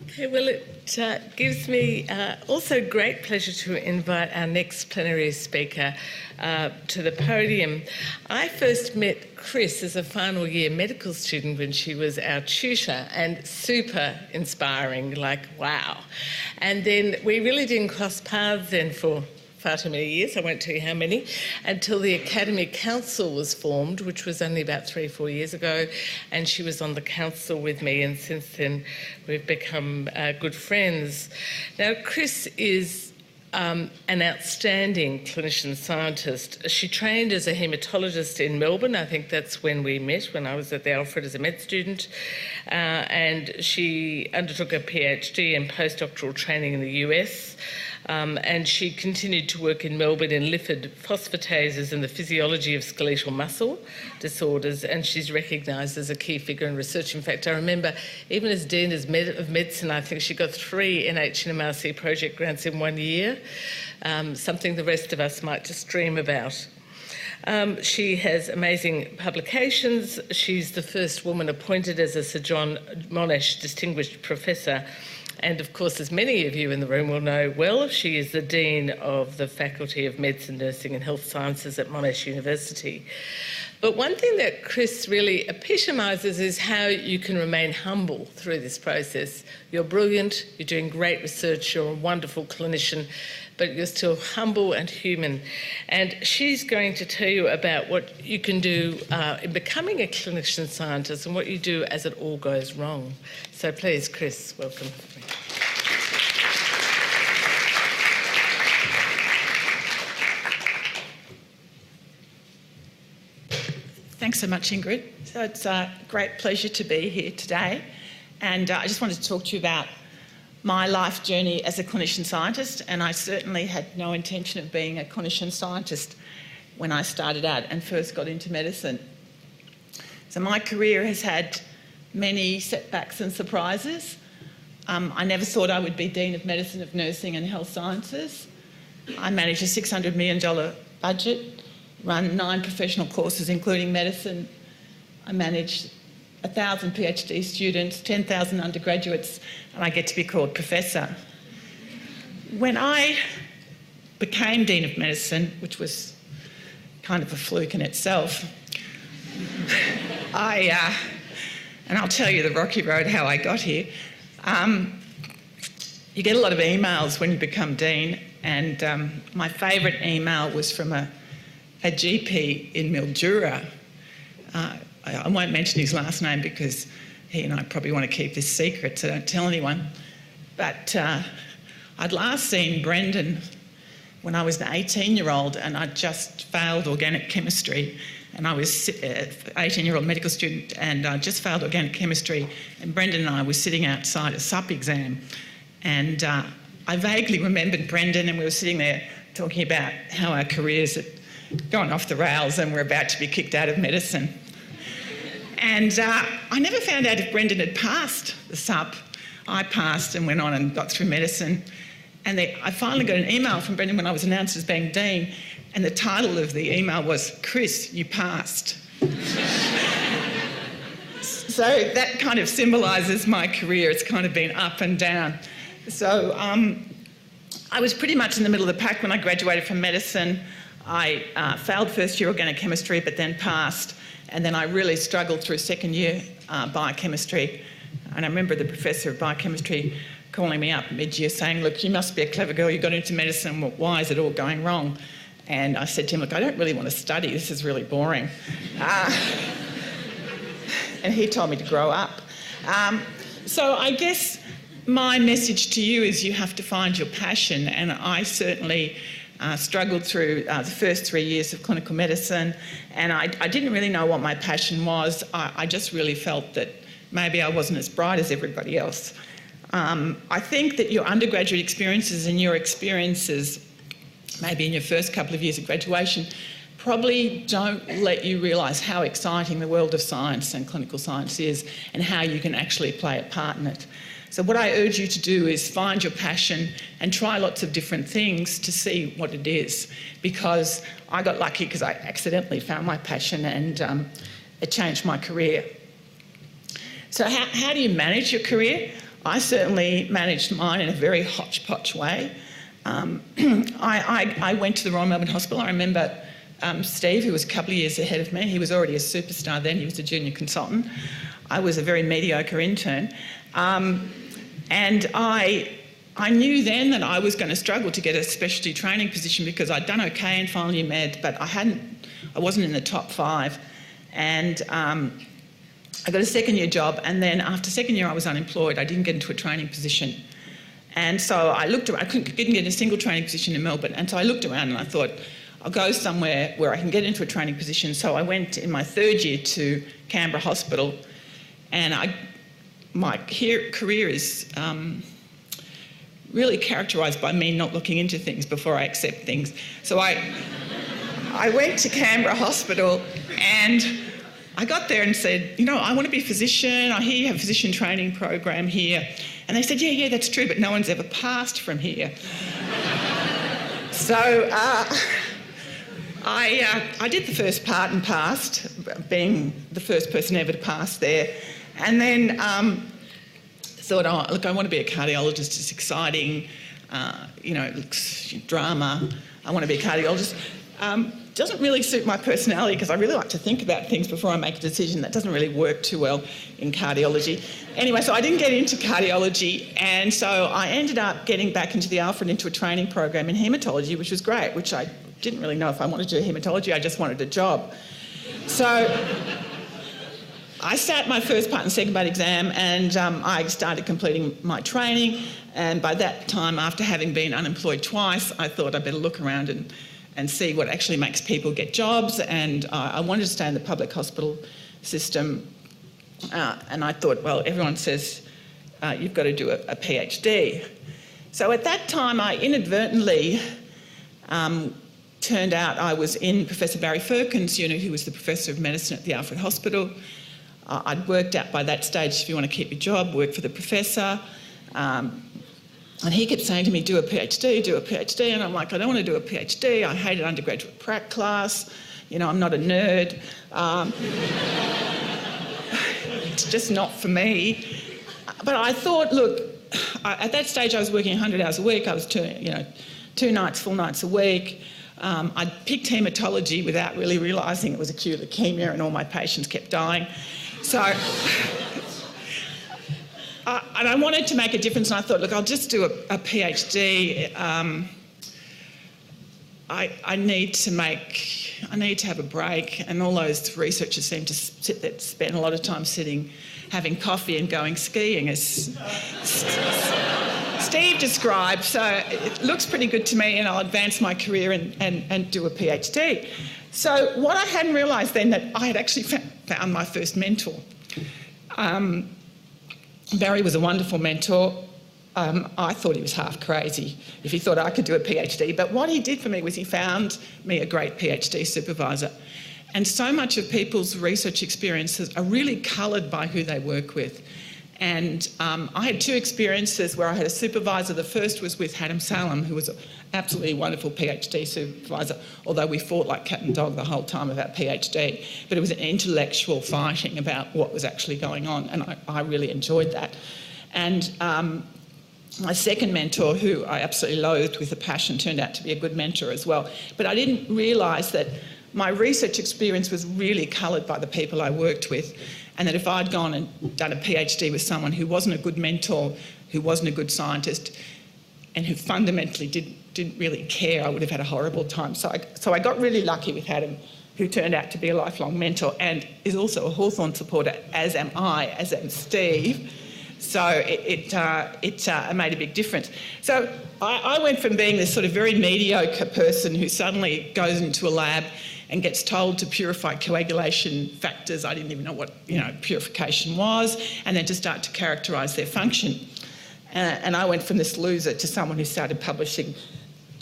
Okay, well, it gives me also great pleasure to invite our next plenary speaker to the podium. I first met Chris as a final year medical student when she was our tutor, and super inspiring, like wow. And then we really didn't cross paths then for far too many years, I won't tell you how many, until the Academy Council was formed, which was only about 3 or 4 years ago, and she was on the council with me, and since then we've become good friends. Now, Chris is an outstanding clinician-scientist. She trained as a haematologist in Melbourne. I think that's when we met, when I was at the Alfred as a med student, and she undertook a PhD and postdoctoral training in the US. And she continued to work in Melbourne in lipid phosphatases and the physiology of skeletal muscle disorders, and she's recognised as a key figure in research. In fact, I remember even as Dean of Medicine, I think she got 3 NHMRC project grants in 1 year, something the rest of us might just dream about. She has amazing publications. She's the first woman appointed as a Sir John Monash Distinguished Professor. And of course, as many of you in the room will know well, she is the Dean of the Faculty of Medicine, Nursing and Health Sciences at Monash University. But one thing that Chris really epitomises is how you can remain humble through this process. You're brilliant, you're doing great research, you're a wonderful clinician, but you're still humble and human. And she's going to tell you about what you can do in becoming a clinician scientist and what you do as it all goes wrong. So please, Chris, welcome. Thanks so much, Ingrid. So it's a great pleasure to be here today. And I just wanted to talk to you about my life journey as a clinician scientist, and I certainly had no intention of being a clinician scientist when I started out and first got into medicine. So my career has had many setbacks and surprises. I never thought I would be Dean of Medicine, of Nursing and Health Sciences. I managed a $600 million budget, run 9 professional courses including medicine. I managed 1,000 PhD students, 10,000 undergraduates, and I get to be called Professor. When I became Dean of Medicine, which was kind of a fluke in itself, and I'll tell you the rocky road how I got here. You get a lot of emails when you become Dean, and my favourite email was from a GP in Mildura. I won't mention his last name because he and I probably want to keep this secret, so don't tell anyone. But I'd last seen Brendan when I was an 18-year-old, and I'd just failed organic chemistry. And I was an 18-year-old medical student, and I just failed organic chemistry, and Brendan and I were sitting outside a sup exam. And I vaguely remembered Brendan, and we were sitting there talking about how our careers had gone off the rails and we're about to be kicked out of medicine. And I never found out if Brendan had passed the sup. I passed and went on and got through medicine. And I finally got an email from Brendan when I was announced as being Dean, and the title of the email was, "Chris, you passed." So that kind of symbolises my career. It's kind of been up and down. So I was pretty much in the middle of the pack when I graduated from medicine. I failed first year organic chemistry, but then passed. And then I really struggled through second year biochemistry. And I remember the professor of biochemistry calling me up mid-year saying, "Look, you must be a clever girl. You got into medicine. Why is it all going wrong?" And I said to him, "Look, I don't really want to study. This is really boring." And he told me to grow up. So I guess my message to you is you have to find your passion. And I certainly struggled through the first 3 years of clinical medicine, and I didn't really know what my passion was. I just really felt that maybe I wasn't as bright as everybody else. I think that your undergraduate experiences and your experiences, maybe in your first couple of years of graduation, probably don't let you realise how exciting the world of science and clinical science is and how you can actually play a part in it. So what I urge you to do is find your passion and try lots of different things to see what it is, because I got lucky because I accidentally found my passion and it changed my career. So how do you manage your career? I certainly managed mine in a very hodgepodge way. I went to the Royal Melbourne Hospital. I remember Steve, who was a couple of years ahead of me, he was already a superstar then, he was a junior consultant. I was a very mediocre intern. And I knew then that I was going to struggle to get a specialty training position because I'd done okay in final year med, but I wasn't in the top 5. And I got a second year job, and then after second year I was unemployed. I didn't get into a training position. And so I looked around. I couldn't get a single training position in Melbourne. And so I looked around and I thought, I'll go somewhere where I can get into a training position. So I went in my third year to Canberra Hospital, and my career is really characterised by me not looking into things before I accept things. So I went to Canberra Hospital, and I got there and said, "You know, I want to be a physician. I hear you have a physician training program here." And they said, yeah, that's true, but no one's ever passed from here. So I did the first part and passed, being the first person ever to pass there. And then thought, oh, look, I want to be a cardiologist. It's exciting. It looks drama. I want to be a cardiologist. Doesn't really suit my personality because I really like to think about things before I make a decision. That doesn't really work too well in cardiology. Anyway, so I didn't get into cardiology, and so I ended up getting back into the Alfred into a training program in haematology, which was great, which I didn't really know if I wanted to do haematology. I just wanted a job. So I sat my first part and second part exam, and I started completing my training, and by that time, after having been unemployed twice, I thought I'd better look around and see what actually makes people get jobs, and I wanted to stay in the public hospital system, and I thought, well, everyone says you've got to do a PhD. So at that time, I inadvertently turned out I was in Professor Barry Firkin's unit, who was the Professor of Medicine at the Alfred Hospital. I'd worked out by that stage, if you want to keep your job, work for the professor. And he kept saying to me, do a PhD. And I'm like, I don't want to do a PhD. I hated undergraduate prac class. You know, I'm not a nerd. It's just not for me. But I thought, look, at that stage I was working 100 hours a week. I was two nights, full nights a week. I'd picked haematology without really realising it was acute leukemia and all my patients kept dying. So, and I wanted to make a difference, and I thought, look, I'll just do a PhD. I need to have a break, and all those researchers seem to spend a lot of time sitting, having coffee and going skiing, as Steve described. So it looks pretty good to me, and I'll advance my career and do a PhD. So what I hadn't realised then, that I had actually found my first mentor. Barry was a wonderful mentor. I thought he was half crazy if he thought I could do a PhD, but what he did for me was he found me a great PhD supervisor. And so much of people's research experiences are really coloured by who they work with. And I had two experiences where I had a supervisor. The first was with Hatem Salem, who was an absolutely wonderful PhD supervisor, although we fought like cat and dog the whole time about PhD. But it was an intellectual fighting about what was actually going on, and I really enjoyed that. And my second mentor, who I absolutely loathed with a passion, turned out to be a good mentor as well. But I didn't realise that my research experience was really coloured by the people I worked with, and that if I'd gone and done a PhD with someone who wasn't a good mentor, who wasn't a good scientist, and who fundamentally didn't really care, I would have had a horrible time. So I got really lucky with Hatem, who turned out to be a lifelong mentor and is also a Hawthorn supporter, as am I, as am Steve. So it made a big difference. So I went from being this sort of very mediocre person who suddenly goes into a lab and gets told to purify coagulation factors. I didn't even know what purification was, and then to start to characterise their function. And I went from this loser to someone who started publishing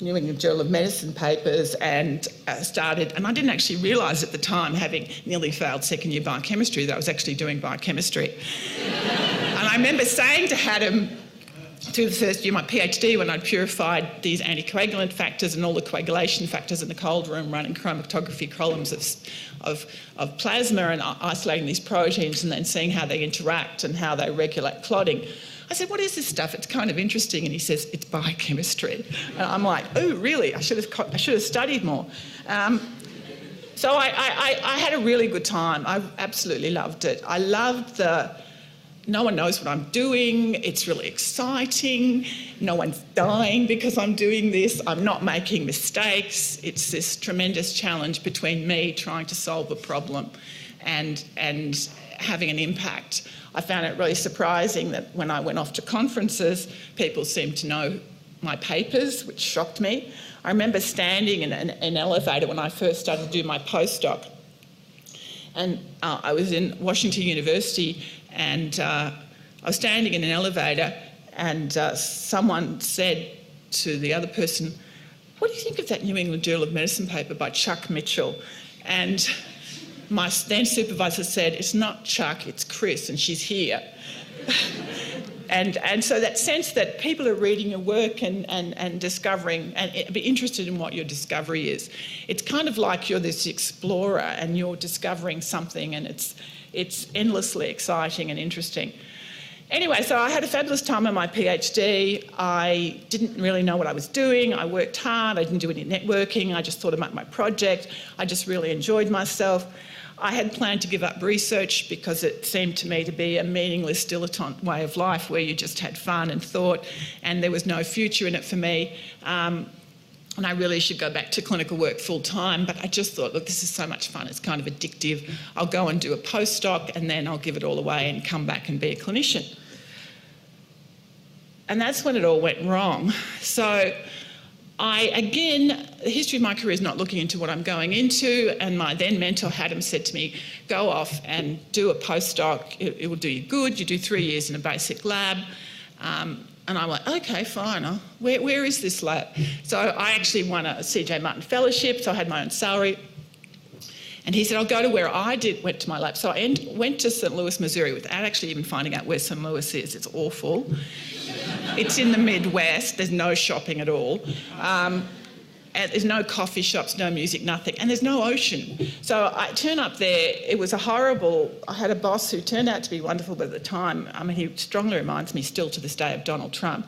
New England Journal of Medicine papers and and I didn't actually realise at the time, having nearly failed second year biochemistry, that I was actually doing biochemistry. And I remember saying to Hatem, through the first year of my PhD, when I'd purified these anticoagulant factors and all the coagulation factors in the cold room, running chromatography columns of plasma and isolating these proteins and then seeing how they interact and how they regulate clotting. I said, what is this stuff? It's kind of interesting. And he says, it's biochemistry. And I'm like, oh, really? I should have studied more. So I had a really good time. I absolutely loved it. I loved no one knows what I'm doing. It's really exciting. No one's dying because I'm doing this. I'm not making mistakes. It's this tremendous challenge between me trying to solve a problem and having an impact. I found it really surprising that when I went off to conferences, people seemed to know my papers, which shocked me. I remember standing in an elevator when I first started to do my postdoc. And I was in Washington University, and I was standing in an elevator, and someone said to the other person, what do you think of that New England Journal of Medicine paper by Chuck Mitchell? And my then supervisor said, it's not Chuck, it's Chris, and she's here. And so that sense that people are reading your work and discovering and be interested in what your discovery is. It's kind of like you're this explorer and you're discovering something, and it's endlessly exciting and interesting. Anyway, so I had a fabulous time on my PhD. I didn't really know what I was doing. I worked hard. I didn't do any networking. I just thought about my project. I just really enjoyed myself. I had planned to give up research because it seemed to me to be a meaningless dilettante way of life where you just had fun and thought, and there was no future in it for me. And I really should go back to clinical work full time, but I just thought, look, this is so much fun. It's kind of addictive. I'll go and do a postdoc and then I'll give it all away and come back and be a clinician. And that's when it all went wrong. So the history of my career is not looking into what I'm going into, and my then mentor, Adam, said to me, go off and do a postdoc. It will do you good. You do 3 years in a basic lab. And I'm like, okay, fine. Where is this lab? So I actually won a CJ Martin Fellowship, so I had my own salary. And he said, I'll go to where went to my lab. So I went to St. Louis, Missouri, without actually even finding out where St. Louis is. It's awful. It's in the Midwest. There's no shopping at all. And there's no coffee shops, no music, nothing. And there's no ocean. So I turn up there. It was I had a boss who turned out to be wonderful, but at the time, he strongly reminds me still to this day of Donald Trump.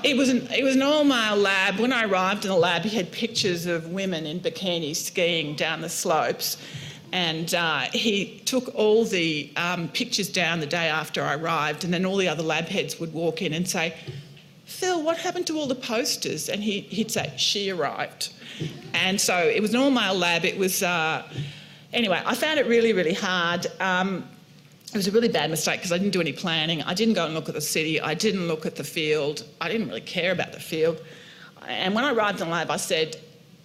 It was an all-male lab. When I arrived in the lab, he had pictures of women in bikinis skiing down the slopes. And he took all the pictures down the day after I arrived, and then all the other lab heads would walk in and say, Phil, what happened to all the posters? And he'd say, she arrived. And so it was an all-male lab. It was, anyway, I found it really, really hard. It was a really bad mistake because I didn't do any planning. I didn't go and look at the city. I didn't look at the field. I didn't really care about the field. And when I arrived in the lab, I said,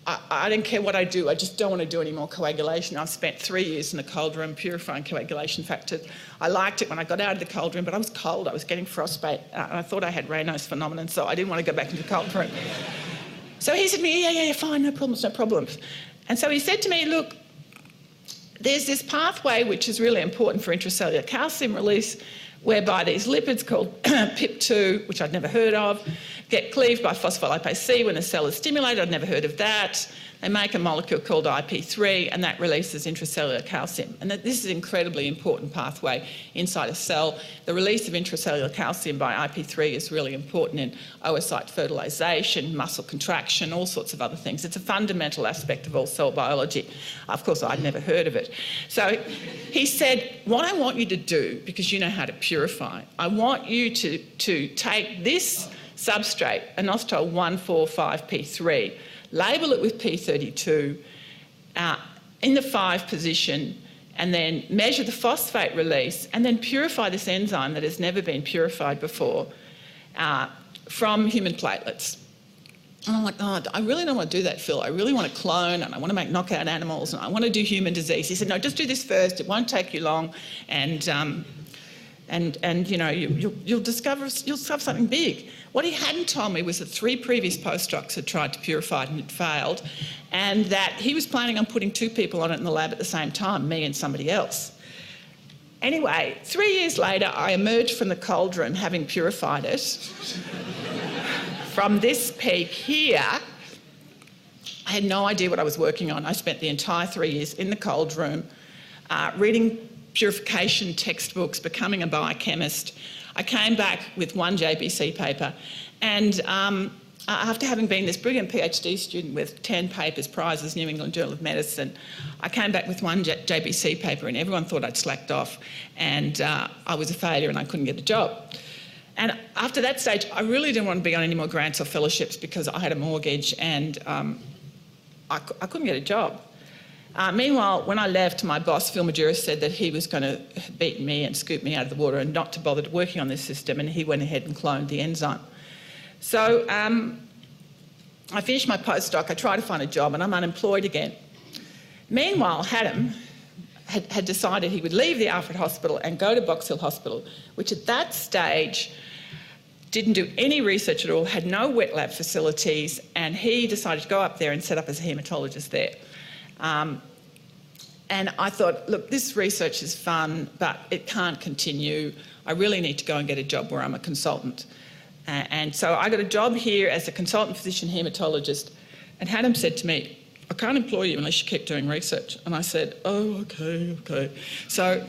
I don't care what I do. I just don't want to do any more coagulation. I've spent 3 years in the cold room purifying coagulation factors. I liked it when I got out of the cold room, but I was cold. I was getting frostbite. And I thought I had Raynaud's phenomenon, so I didn't want to go back into the cold room. So he said to me, yeah, fine, no problems. And so he said to me, look, there's this pathway which is really important for intracellular calcium release, whereby these lipids called PIP2, which I'd never heard of, get cleaved by phospholipase C when the cell is stimulated. I'd never heard of that. They make a molecule called IP3, and that releases intracellular calcium. And this is an incredibly important pathway inside a cell. The release of intracellular calcium by IP3 is really important in oocyte fertilisation, muscle contraction, all sorts of other things. It's a fundamental aspect of all cell biology. Of course, I'd never heard of it. So he said, what I want you to do, because you know how to purify, I want you to take this substrate, inositol 1,4,5-P3, label it with P32 in the 5 position, and then measure the phosphate release, and then purify this enzyme that has never been purified before from human platelets. And I'm like, oh, I really don't want to do that, Phil. I really want to clone, and I want to make knockout animals, and I want to do human disease. He said, no, just do this first. It won't take you long, and you know, you'll discover something big. What he hadn't told me was that 3 previous postdocs had tried to purify it and had failed, and that he was planning on putting 2 people on it in the lab at the same time, me and somebody else. Anyway, 3 years later, I emerged from the cold room having purified it. From this peak here, I had no idea what I was working on. I spent the entire 3 years in the cold room, reading purification textbooks, becoming a biochemist. I came back with 1 JBC paper, and after having been this brilliant PhD student with 10 papers, prizes, New England Journal of Medicine, I came back with 1 JBC paper, and everyone thought I'd slacked off, and I was a failure and I couldn't get a job. And after that stage, I really didn't want to be on any more grants or fellowships because I had a mortgage and I couldn't get a job. Meanwhile, when I left, my boss, Phil Majuris, said that he was going to beat me and scoop me out of the water and not to bother working on this system, and he went ahead and cloned the enzyme. So I finished my postdoc, I tried to find a job, and I'm unemployed again. Meanwhile, Adam had decided he would leave the Alfred Hospital and go to Box Hill Hospital, which at that stage didn't do any research at all, had no wet lab facilities, and he decided to go up there and set up as a haematologist there. And I thought, look, this research is fun, but it can't continue. I really need to go and get a job where I'm a consultant. And so I got a job here as a consultant physician haematologist, and Adam said to me, I can't employ you unless you keep doing research. And I said, oh, okay. So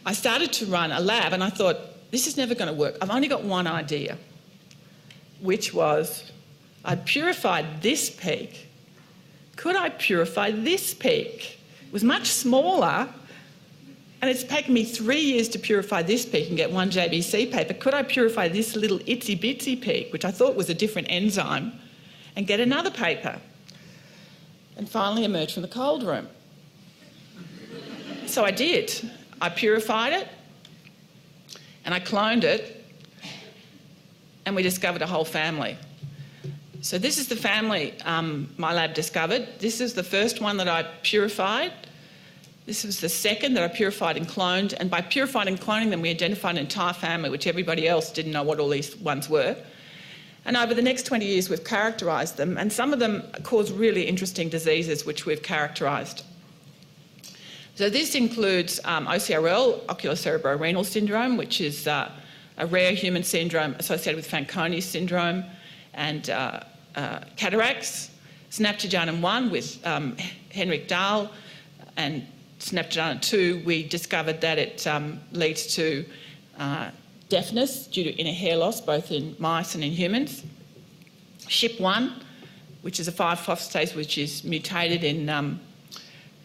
I started to run a lab, and I thought, this is never going to work. I've only got one idea, which was I'd purified this peak. Could I purify this peak? It was much smaller, and it's taken me 3 years to purify this peak and get 1 JBC paper. Could I purify this little itsy-bitsy peak, which I thought was a different enzyme, and get another paper? And finally emerged from the cold room. So I did. I purified it, and I cloned it, and we discovered a whole family. So this is the family my lab discovered. This is the first one that I purified. This was the second that I purified and cloned. And by purified and cloning them, we identified an entire family, which everybody else didn't know what all these ones were. And over the next 20 years, we've characterised them. And some of them cause really interesting diseases, which we've characterised. So this includes OCRL, oculocerebrorenal syndrome, which is a rare human syndrome associated with Fanconi syndrome, and cataracts, Synaptogenum 1 with Henrik Dahl, and Synaptogenum 2, we discovered that it leads to deafness due to inner hair loss, both in mice and in humans. SHIP1, which is a 5-phosphatase which is mutated in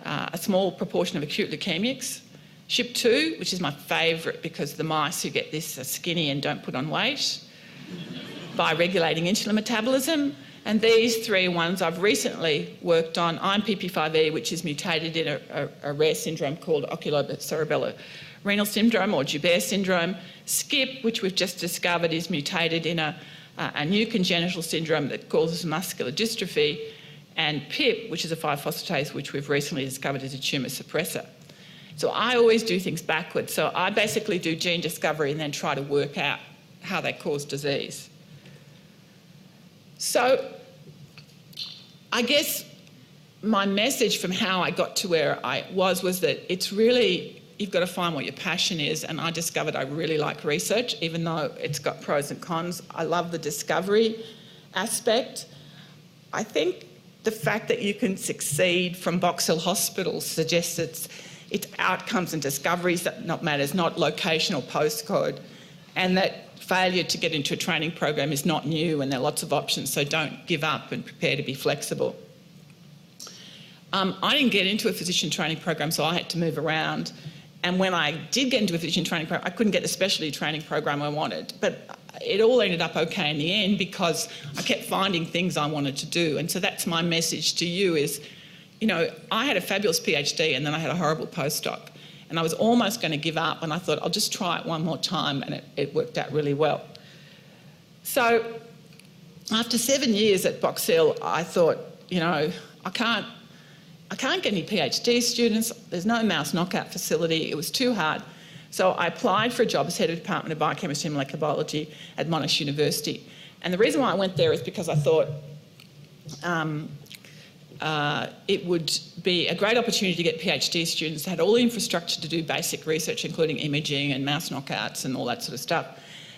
a small proportion of acute leukemics. SHIP2, which is my favourite because the mice who get this are skinny and don't put on weight by regulating insulin metabolism. And these three ones I've recently worked on. IMPP5E, which is mutated in a rare syndrome called oculocerebellar-renal syndrome or Joubert syndrome. SKIP, which we've just discovered is mutated in a new congenital syndrome that causes muscular dystrophy. And PIP, which is a 5-phosphatase, which we've recently discovered is a tumour suppressor. So I always do things backwards. So I basically do gene discovery and then try to work out how they cause disease. So I guess my message from how I got to where I was that it's really, you've got to find what your passion is. And I discovered I really like research, even though it's got pros and cons. I love the discovery aspect. I think the fact that you can succeed from Box Hill Hospital suggests it's outcomes and discoveries that matters, not location or postcode, and that failure to get into a training program is not new and there are lots of options, so don't give up and prepare to be flexible. I didn't get into a physician training program, so I had to move around. And when I did get into a physician training program, I couldn't get the specialty training program I wanted. But it all ended up okay in the end because I kept finding things I wanted to do. And so that's my message to you is, you know, I had a fabulous PhD and then I had a horrible postdoc. And I was almost going to give up, and I thought, I'll just try it one more time, and it worked out really well. So after 7 years at Box Hill, I thought, you know, I can't get any PhD students. There's no mouse knockout facility. It was too hard. So I applied for a job as head of Department of Biochemistry and Molecular Biology at Monash University. And the reason why I went there is because I thought it would be a great opportunity to get PhD students that had all the infrastructure to do basic research, including imaging and mouse knockouts and all that sort of stuff,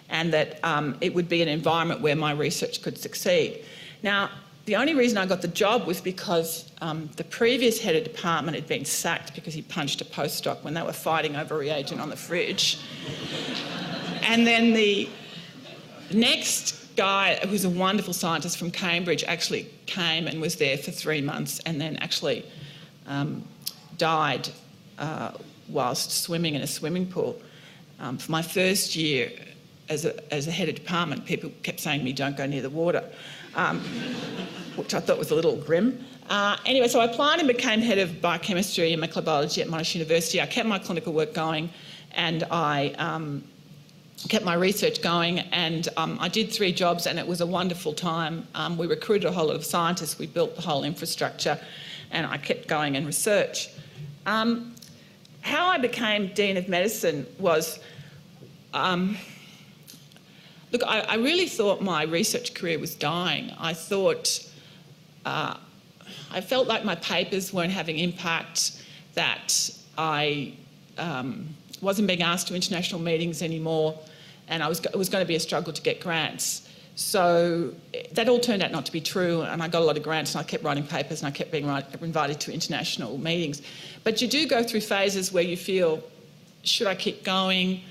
and that it would be an environment where my research could succeed. Now, the only reason I got the job was because the previous head of department had been sacked because he punched a postdoc when they were fighting over reagent on the fridge. And then the next guy, who was a wonderful scientist from Cambridge, actually came and was there for 3 months and then actually died whilst swimming in a swimming pool. For my first year as a head of department, people kept saying to me, don't go near the water, which I thought was a little grim. Anyway, so I applied and became head of biochemistry and molecular biology at Monash University. I kept my clinical work going and I kept my research going, and I did 3 jobs and it was a wonderful time. We recruited a whole lot of scientists, we built the whole infrastructure, and I kept going in research. How I became Dean of Medicine was, look, I really thought my research career was dying. I thought, I felt like my papers weren't having impact, that I wasn't being asked to international meetings anymore, and it was going to be a struggle to get grants. So that all turned out not to be true, and I got a lot of grants and I kept writing papers and I kept being invited to international meetings. But you do go through phases where you feel, should I keep going?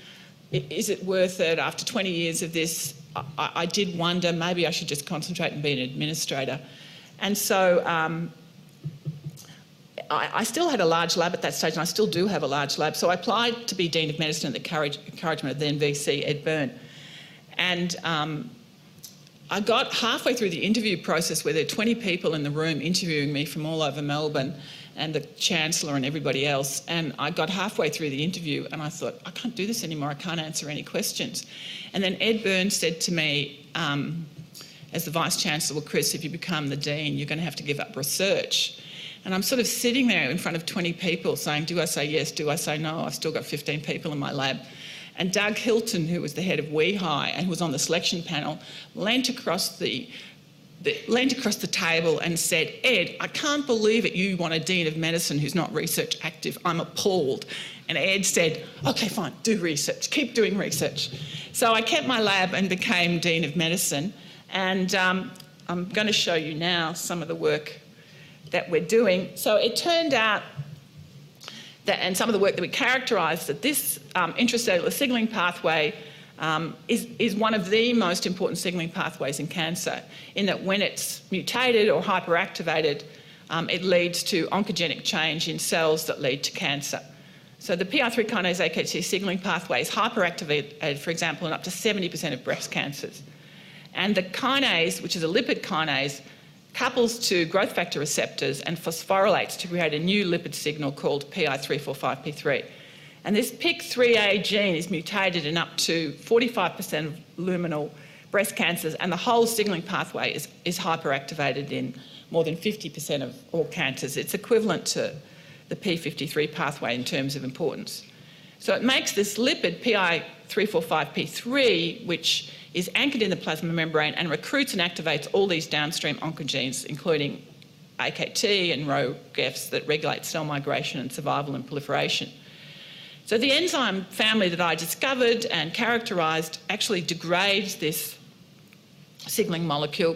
Is it worth it? After 20 years of this, I did wonder maybe I should just concentrate and be an administrator. And so I still had a large lab at that stage, and I still do have a large lab. So I applied to be Dean of Medicine at the encouragement of then VC Ed Byrne. And I got halfway through the interview process where there were 20 people in the room interviewing me from all over Melbourne, and the Chancellor and everybody else. And I got halfway through the interview and I thought, I can't do this anymore, I can't answer any questions. And then Ed Byrne said to me, as the Vice-Chancellor, well, Chris, if you become the Dean, you're going to have to give up research. And I'm sort of sitting there in front of 20 people saying, do I say yes, do I say no? I've still got 15 people in my lab. And Doug Hilton, who was the head of WeHi and who was on the selection panel, leant across the table and said, Ed, I can't believe it, you want a Dean of Medicine who's not research active. I'm appalled. And Ed said, OK, fine, do research, keep doing research. So I kept my lab and became Dean of Medicine. And I'm going to show you now some of the work that we're doing. So it turned out that, and some of the work that we characterised, that this intracellular signalling pathway is one of the most important signalling pathways in cancer, in that when it's mutated or hyperactivated, it leads to oncogenic change in cells that lead to cancer. So the PI3 kinase AKT signalling pathway is hyperactivated, for example, in up to 70% of breast cancers. And the kinase, which is a lipid kinase, couples to growth factor receptors and phosphorylates to create a new lipid signal called PI345P3. And this PIK3A gene is mutated in up to 45% of luminal breast cancers, and the whole signalling pathway is hyperactivated in more than 50% of all cancers. It's equivalent to the P53 pathway in terms of importance. So it makes this lipid PI345P3, which is anchored in the plasma membrane and recruits and activates all these downstream oncogenes, including AKT and ROGEFs that regulate cell migration and survival and proliferation. So the enzyme family that I discovered and characterised actually degrades this signalling molecule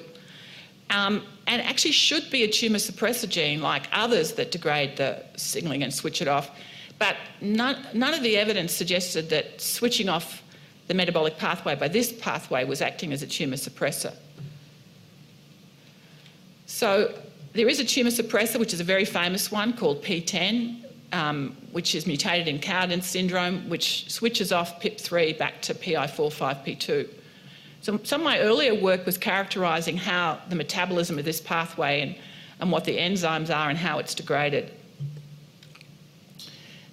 and actually should be a tumour suppressor gene like others that degrade the signalling and switch it off. But none of the evidence suggested that switching off the metabolic pathway by this pathway was acting as a tumour suppressor. So there is a tumour suppressor, which is a very famous one called P10, which is mutated in Cowden syndrome, which switches off PIP3 back to PI45P2. So some of my earlier work was characterising how the metabolism of this pathway and what the enzymes are and how it's degraded.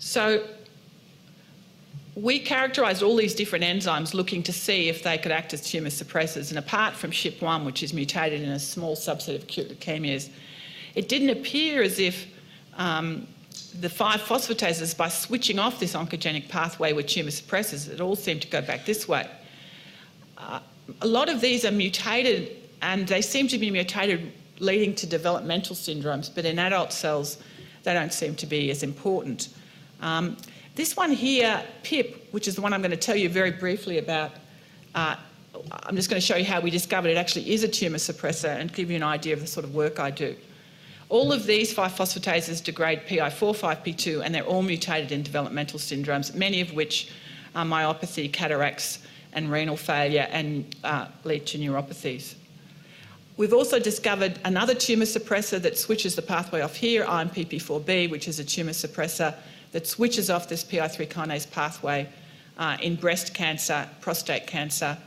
So we characterised all these different enzymes looking to see if they could act as tumour suppressors, and apart from SHIP1, which is mutated in a small subset of acute leukemias, it didn't appear as if the 5 phosphatases, by switching off this oncogenic pathway, were tumour suppressors. It all seemed to go back this way. A lot of these are mutated, and they seem to be mutated leading to developmental syndromes, but in adult cells, they don't seem to be as important. This one here, PIP, which is the one I'm going to tell you very briefly about, I'm just going to show you how we discovered it actually is a tumour suppressor and give you an idea of the sort of work I do. All of these 5 phosphatases degrade PI45P2, and they're all mutated in developmental syndromes, many of which are myopathy, cataracts, and renal failure, and lead to neuropathies. We've also discovered another tumour suppressor that switches the pathway off here, IMPP4B, which is a tumour suppressor that switches off this PI3 kinase pathway in breast cancer, prostate cancer,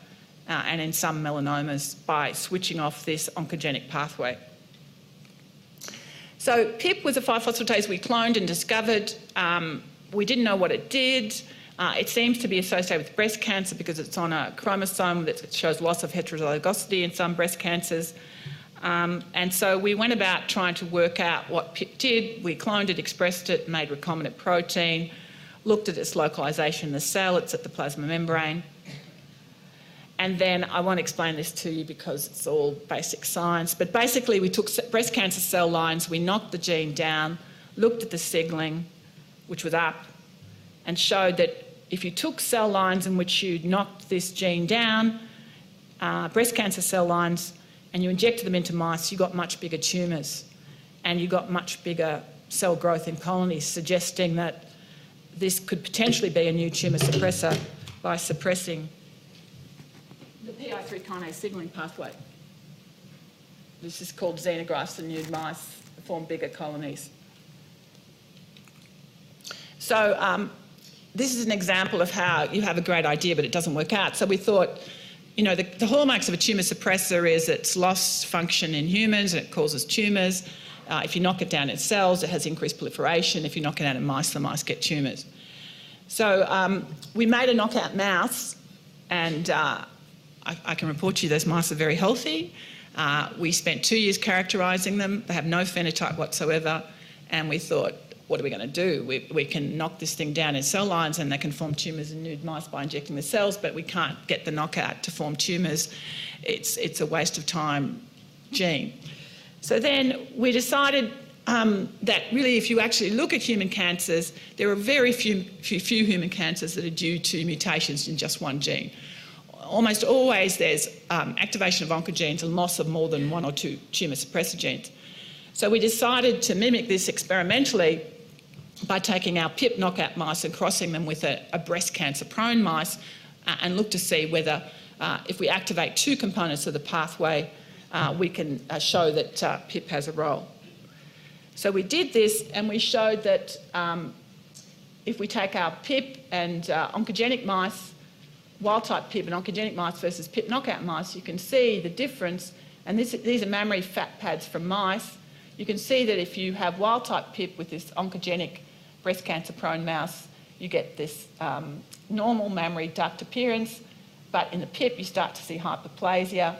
and in some melanomas by switching off this oncogenic pathway. So PIP was a 5-phosphatase we cloned and discovered. We didn't know what it did. It seems to be associated with breast cancer because it's on a chromosome that shows loss of heterozygosity in some breast cancers. And so we went about trying to work out what PIP did. We cloned it, expressed it, made recombinant protein, looked at its localisation in the cell. It's at the plasma membrane. And then I won't explain this to you because it's all basic science. But basically, we took breast cancer cell lines, we knocked the gene down, looked at the signalling, which was up, and showed that if you took cell lines in which you knocked this gene down, breast cancer cell lines, and you injected them into mice, you got much bigger tumours and you got much bigger cell growth in colonies, suggesting that this could potentially be a new tumour suppressor by suppressing the PI3 kinase signalling pathway. This is called xenografts, and nude mice form bigger colonies. So this is an example of how you have a great idea but it doesn't work out. So we thought, you know, the hallmarks of a tumour suppressor is its loss function in humans and it causes tumours. If you knock it down in cells, it has increased proliferation. If you knock it out in mice, the mice get tumours. So we made a knockout mouse, and I can report to you those mice are very healthy. We spent 2 years characterising them. They have no phenotype whatsoever. And we thought, what are we going to do? We can knock this thing down in cell lines and they can form tumours in nude mice by injecting the cells, but we can't get the knockout to form tumours. It's a waste of time gene. So then we decided that really if you actually look at human cancers, there are very few human cancers that are due to mutations in just one gene. Almost always there's activation of oncogenes and loss of more than 1 or 2 tumour suppressor genes. So we decided to mimic this experimentally by taking our PIP knockout mice and crossing them with a breast cancer prone mice and look to see whether if we activate 2 components of the pathway, we can show that PIP has a role. So we did this and we showed that if we take our PIP and oncogenic mice, wild-type PIP and oncogenic mice versus PIP knockout mice, you can see the difference. And these are mammary fat pads from mice. You can see that if you have wild-type PIP with this oncogenic breast cancer-prone mouse, you get this normal mammary duct appearance, but in the PIP you start to see hyperplasia.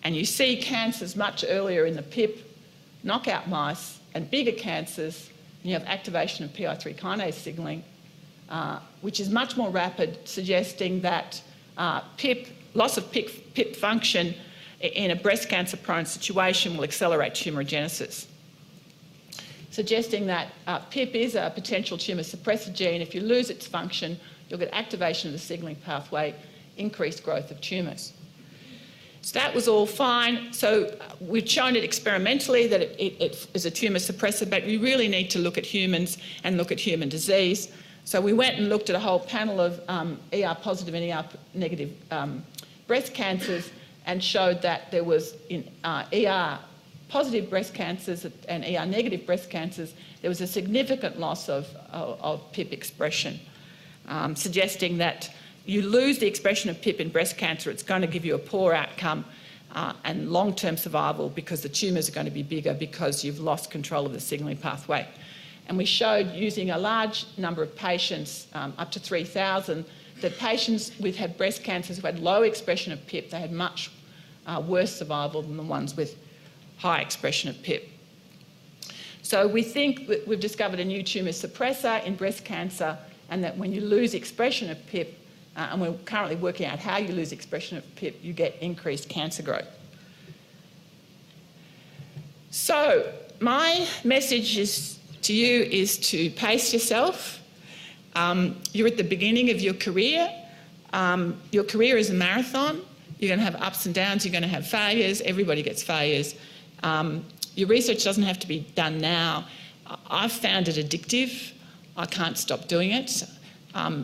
And you see cancers much earlier in the PIP knockout mice and bigger cancers, and you have activation of PI3 kinase signalling, which is much more rapid, suggesting that loss of PIP function in a breast cancer-prone situation will accelerate tumorigenesis, suggesting that PIP is a potential tumour suppressor gene. If you lose its function, you'll get activation of the signalling pathway, increased growth of tumours. So that was all fine. So we've shown it experimentally that it is a tumour suppressor, but we really need to look at humans and look at human disease. So we went and looked at a whole panel of ER-positive and ER-negative breast cancers and showed that there was in ER-positive breast cancers and ER-negative breast cancers, there was a significant loss of PIP expression, suggesting that you lose the expression of PIP in breast cancer, it's going to give you a poor outcome and long-term survival because the tumours are going to be bigger because you've lost control of the signalling pathway. And we showed using a large number of patients, up to 3,000, that patients who've had breast cancers who had low expression of PIP, they had much worse survival than the ones with high expression of PIP. So we think that we've discovered a new tumour suppressor in breast cancer, and that when you lose expression of PIP, and we're currently working out how you lose expression of PIP, you get increased cancer growth. So my message to you is to pace yourself. You're at the beginning of your career. Your career is a marathon. You're going to have ups and downs. You're going to have failures. Everybody gets failures. Your research doesn't have to be done now. I've found it addictive. I can't stop doing it.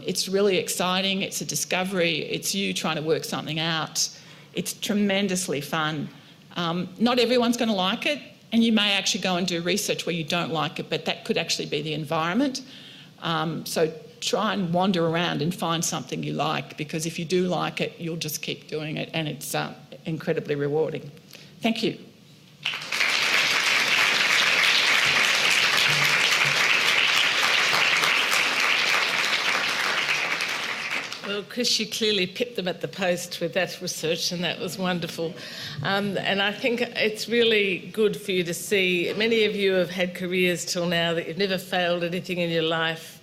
It's really exciting. It's a discovery. It's you trying to work something out. It's tremendously fun. Not everyone's going to like it, and you may actually go and do research where you don't like it, but that could actually be the environment. So try and wander around and find something you like, because if you do like it, you'll just keep doing it, and it's incredibly rewarding. Thank you. Well, Chris, you clearly pipped them at the post with that research, and that was wonderful. And I think it's really good for you to see. Many of you have had careers till now that you've never failed anything in your life.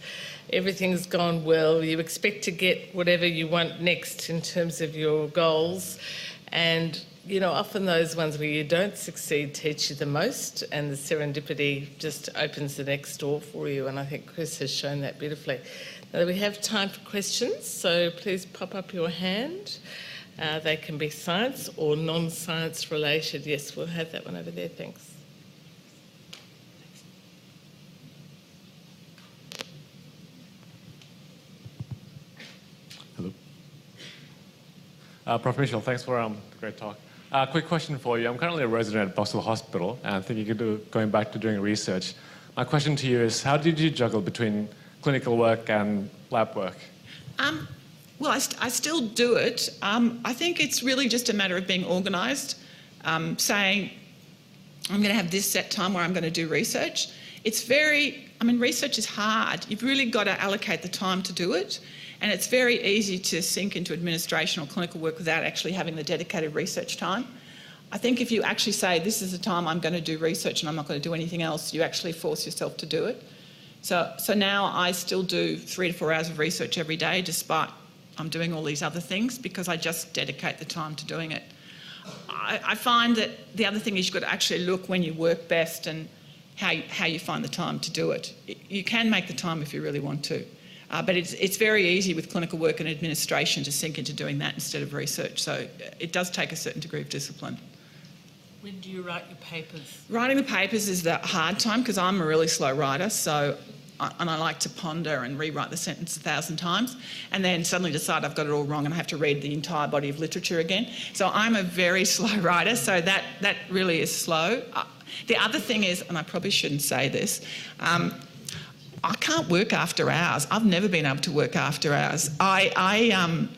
Everything's gone well. You expect to get whatever you want next in terms of your goals. And, you know, often those ones where you don't succeed teach you the most, and the serendipity just opens the next door for you. And I think Chris has shown that beautifully. Now, we have time for questions, so please pop up your hand. They can be science or non-science related. Yes, we'll have that one over there. Thanks. Hello. Prof. Mitchell, thanks for the great talk. Quick question for you. I'm currently a resident at Boston Hospital, and thinking of going back to doing research. My question to you is, how did you juggle between clinical work and lab work? Well, I still do it. I think it's really just a matter of being organised, saying, I'm going to have this set time where I'm going to do research. It's research is hard. You've really got to allocate the time to do it. And it's very easy to sink into administration or clinical work without actually having the dedicated research time. I think if you actually say, this is the time I'm going to do research and I'm not going to do anything else, you actually force yourself to do it. So now I still do 3 to 4 hours of research every day, despite I'm doing all these other things, because I just dedicate the time to doing it. I find that the other thing is you've got to actually look when you work best and how you find the time to do it. You can make the time if you really want to, but it's very easy with clinical work and administration to sink into doing that instead of research. So it does take a certain degree of discipline. When do you write your papers? Writing the papers is the hard time because I'm a really slow writer, and I like to ponder and rewrite the sentence 1,000 times and then suddenly decide I've got it all wrong and I have to read the entire body of literature again. So I'm a very slow writer, so that really is slow. The other thing is, and I probably shouldn't say this, I can't work after hours. I've never been able to work after hours. I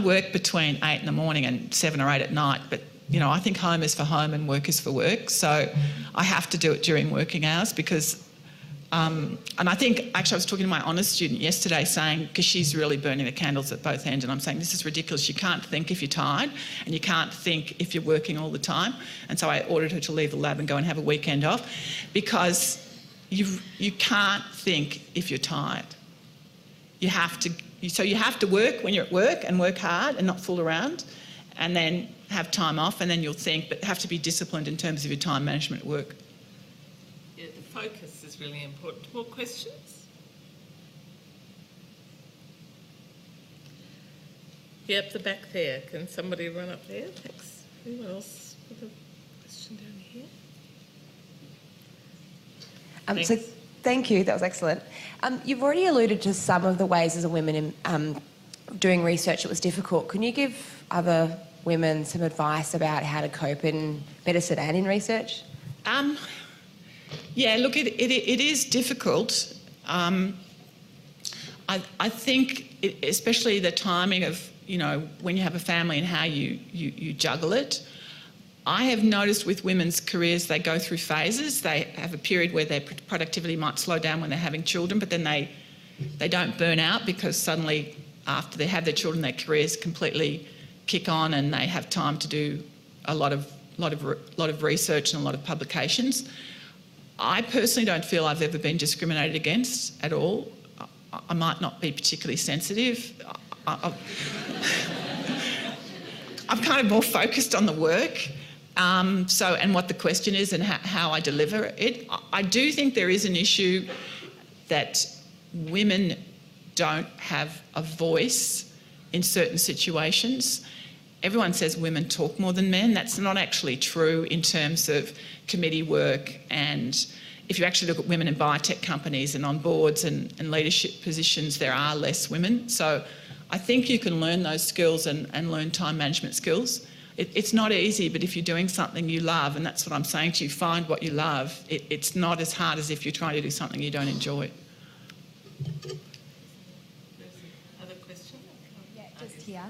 work between 8 in the morning and 7 or 8 at night, but I think home is for home and work is for work. So I have to do it during working hours because, and I think, actually I was talking to my honours student yesterday saying, because she's really burning the candles at both ends, and I'm saying, this is ridiculous. You can't think if you're tired and you can't think if you're working all the time. And so I ordered her to leave the lab and go and have a weekend off because you can't think if you're tired. You have to work when you're at work and work hard and not fool around, and then have time off, and then you'll think, but have to be disciplined in terms of your time management at work. Yeah, the focus is really important. More questions? Yep, the back there. Can somebody run up there? Thanks. Anyone else with a question down here? So thank you, that was excellent. You've already alluded to some of the ways as a woman in doing research it was difficult. Can you give other women some advice about how to cope in medicine and in research? Yeah, look, it is difficult. I think, especially the timing of, when you have a family and how you juggle it. I have noticed with women's careers, they go through phases. They have a period where their productivity might slow down when they're having children, but then they don't burn out because suddenly after they have their children, their careers completely kick on and they have time to do a lot of research and a lot of publications. I personally don't feel I've ever been discriminated against at all. I might not be particularly sensitive. I'm kind of more focused on the work. And what the question is and how I deliver it. I do think there is an issue that women don't have a voice in certain situations. Everyone says women talk more than men. That's not actually true in terms of committee work, and if you actually look at women in biotech companies and on boards and leadership positions, there are less women. So I think you can learn those skills and learn time management skills. It's not easy, but if you're doing something you love, and that's what I'm saying to you, find what you love. It's not as hard as if you're trying to do something you don't enjoy. Other question? Yeah, just here.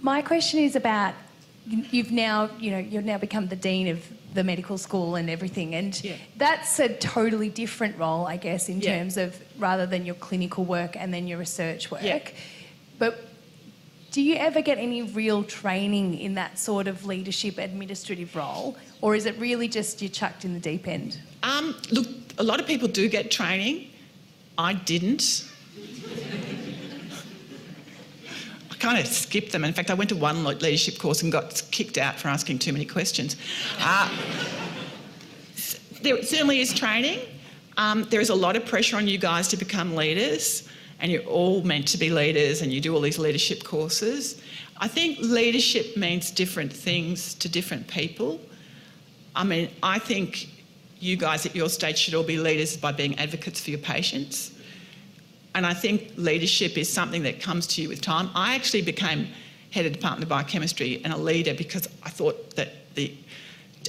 My question is about, you've now become the dean of the medical school and everything, and that's a totally different role, I guess, in terms of rather than your clinical work and then your research work. Yeah. But do you ever get any real training in that sort of leadership administrative role, or is it really just you're chucked in the deep end? Look, a lot of people do get training. I didn't. I kind of skipped them. In fact, I went to one leadership course and got kicked out for asking too many questions. There certainly is training. There is a lot of pressure on you guys to become leaders, and you're all meant to be leaders and you do all these leadership courses. I think leadership means different things to different people. I mean, I think you guys at your stage should all be leaders by being advocates for your patients. And I think leadership is something that comes to you with time. I actually became head of Department of Biochemistry and a leader because I thought that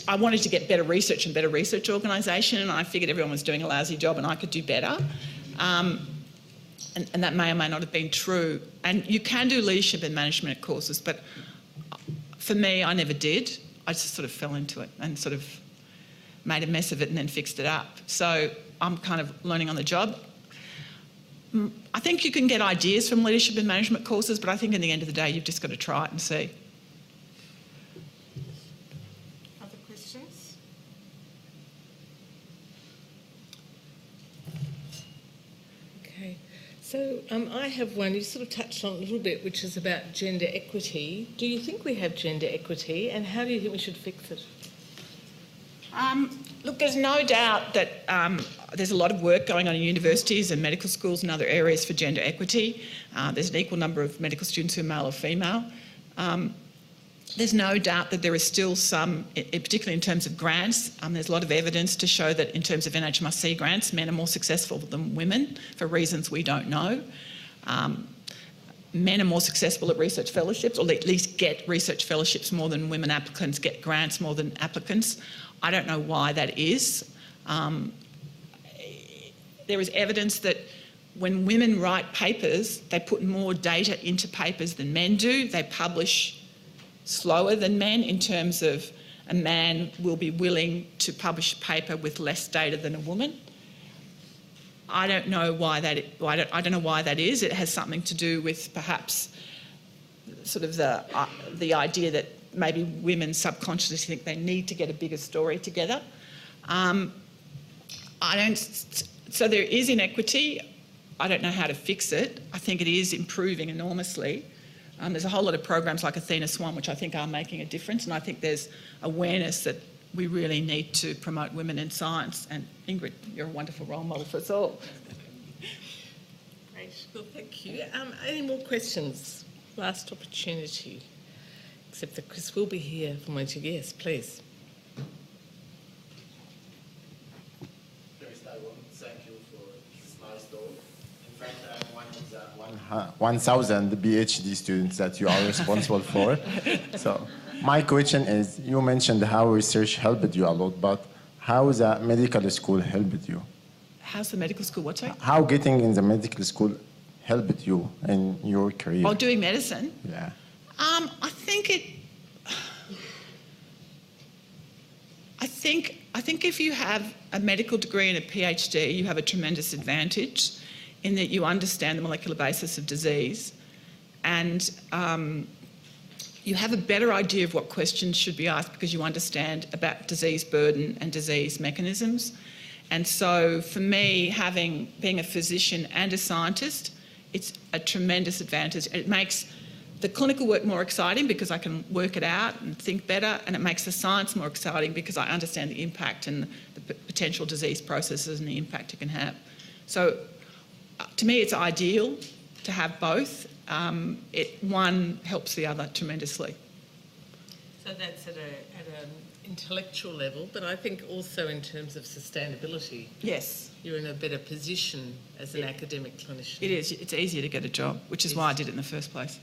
I wanted to get better research and better research organisation, and I figured everyone was doing a lousy job and I could do better. And that may or may not have been true. And you can do leadership and management courses, but for me, I never did. I just sort of fell into it and sort of made a mess of it and then fixed it up. So I'm kind of learning on the job. I think you can get ideas from leadership and management courses, but I think in the end of the day, you've just got to try it and see. Other questions? Okay. So I have one, you sort of touched on a little bit, which is about gender equity. Do you think we have gender equity, and how do you think we should fix it? Look, there's no doubt that there's a lot of work going on in universities and medical schools and other areas for gender equity. There's an equal number of medical students who are male or female. There's no doubt that there is still some, particularly in terms of grants, there's a lot of evidence to show that in terms of NHMRC grants, men are more successful than women for reasons we don't know. Men are more successful at research fellowships, or at least get research fellowships more than women applicants, get grants more than applicants. I don't know why that is. There is evidence that when women write papers, they put more data into papers than men do. They publish slower than men in terms of a man will be willing to publish a paper with less data than a woman. I don't know why that. I don't know why that is. It has something to do with perhaps sort of the idea that maybe women subconsciously think they need to get a bigger story together. So there is inequity. I don't know how to fix it. I think it is improving enormously. There's a whole lot of programs like Athena Swan, which I think are making a difference, and I think there's awareness that we really need to promote women in science. And Ingrid, you're a wonderful role model for us all. Great. Well, thank you. Any more questions? Last opportunity. Except that Chris will be here for my two. Yes, please. First, I want to thank you for this nice talk. In fact, I'm one of the 1,000 PhD students that you are responsible for. So, my question is, you mentioned how research helped you a lot, but how the medical school helped you? How's the medical school? What's that? How getting in the medical school helped you in your career? Oh, doing medicine? Yeah. I think if you have a medical degree and a PhD, you have a tremendous advantage in that you understand the molecular basis of disease, and you have a better idea of what questions should be asked because you understand about disease burden and disease mechanisms. And so for me, being a physician and a scientist, it's a tremendous advantage. It makes the clinical work more exciting because I can work it out and think better, and it makes the science more exciting because I understand the impact and the potential disease processes and the impact it can have. So to me, it's ideal to have both. One helps the other tremendously. So that's at an intellectual level, but I think also in terms of sustainability. Yes. You're in a better position as an academic clinician. It is. It's easier to get a job, which is why I did it in the first place.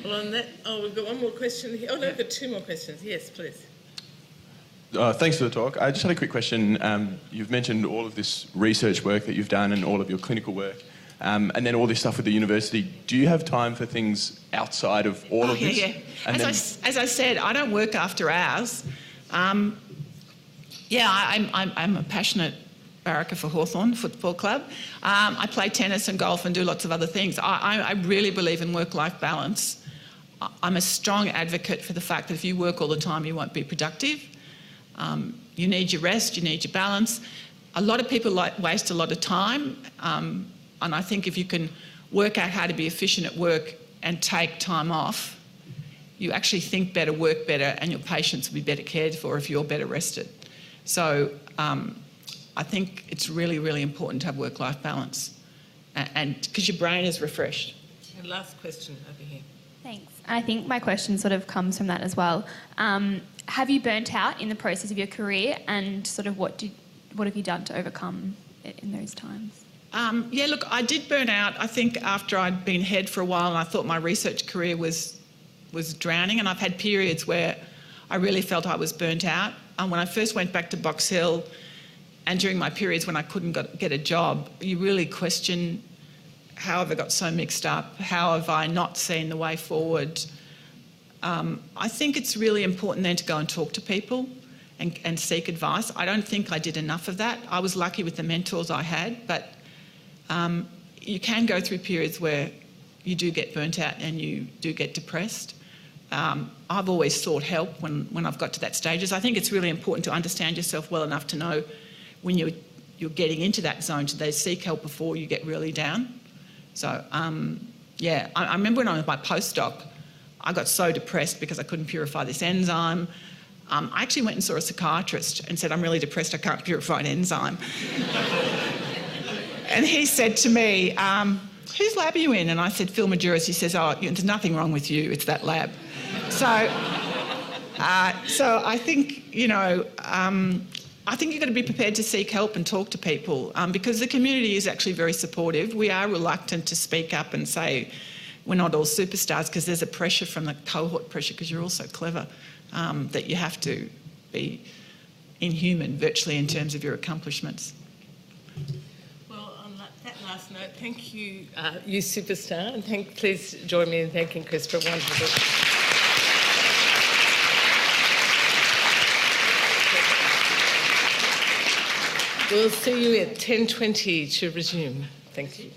Well, on that, we've got one more question here. Oh, no, we've got two more questions. Yes, please. Thanks for the talk. I just had a quick question. You've mentioned all of this research work that you've done and all of your clinical work, and then all this stuff with the university. Do you have time for things outside of all of this? Yeah. As I said, I don't work after hours. I'm a passionate barracker for Hawthorn Football Club. I play tennis and golf and do lots of other things. I really believe in work-life balance. I'm a strong advocate for the fact that if you work all the time, you won't be productive. You need your rest, you need your balance. A lot of people waste a lot of time, and I think if you can work out how to be efficient at work and take time off, you actually think better, work better, and your patients will be better cared for if you're better rested. So I think it's really, really important to have work-life balance, and because your brain is refreshed. And last question over here. Thanks. I think my question sort of comes from that as well. Have you burnt out in the process of your career, and sort of what have you done to overcome it in those times? Look, I did burn out, I think, after I'd been head for a while and I thought my research career was drowning, and I've had periods where I really felt I was burnt out. When I first went back to Box Hill and during my periods when I couldn't get a job, you really question, how have I got so mixed up? How have I not seen the way forward? I think it's really important then to go and talk to people and seek advice. I don't think I did enough of that. I was lucky with the mentors I had, but You can go through periods where you do get burnt out and you do get depressed. I've always sought help when I've got to that stage. I think it's really important to understand yourself well enough to know when you're getting into that zone to seek help before you get really down. So, yeah, I remember when I was my postdoc, I got so depressed because I couldn't purify this enzyme. I actually went and saw a psychiatrist and said, I'm really depressed, I can't purify an enzyme. And he said to me, whose lab are you in? And I said, Phil Maduris. He says, oh, there's nothing wrong with you, it's that lab. So I think, I think you've got to be prepared to seek help and talk to people because the community is actually very supportive. We are reluctant to speak up and say we're not all superstars because there's a pressure from the cohort pressure because you're all so clever that you have to be inhuman virtually in terms of your accomplishments. Well, on that last note, thank you, you superstar, and please join me in thanking Chris for a wonderful book. We'll see you at 10:20 to resume. Thank you.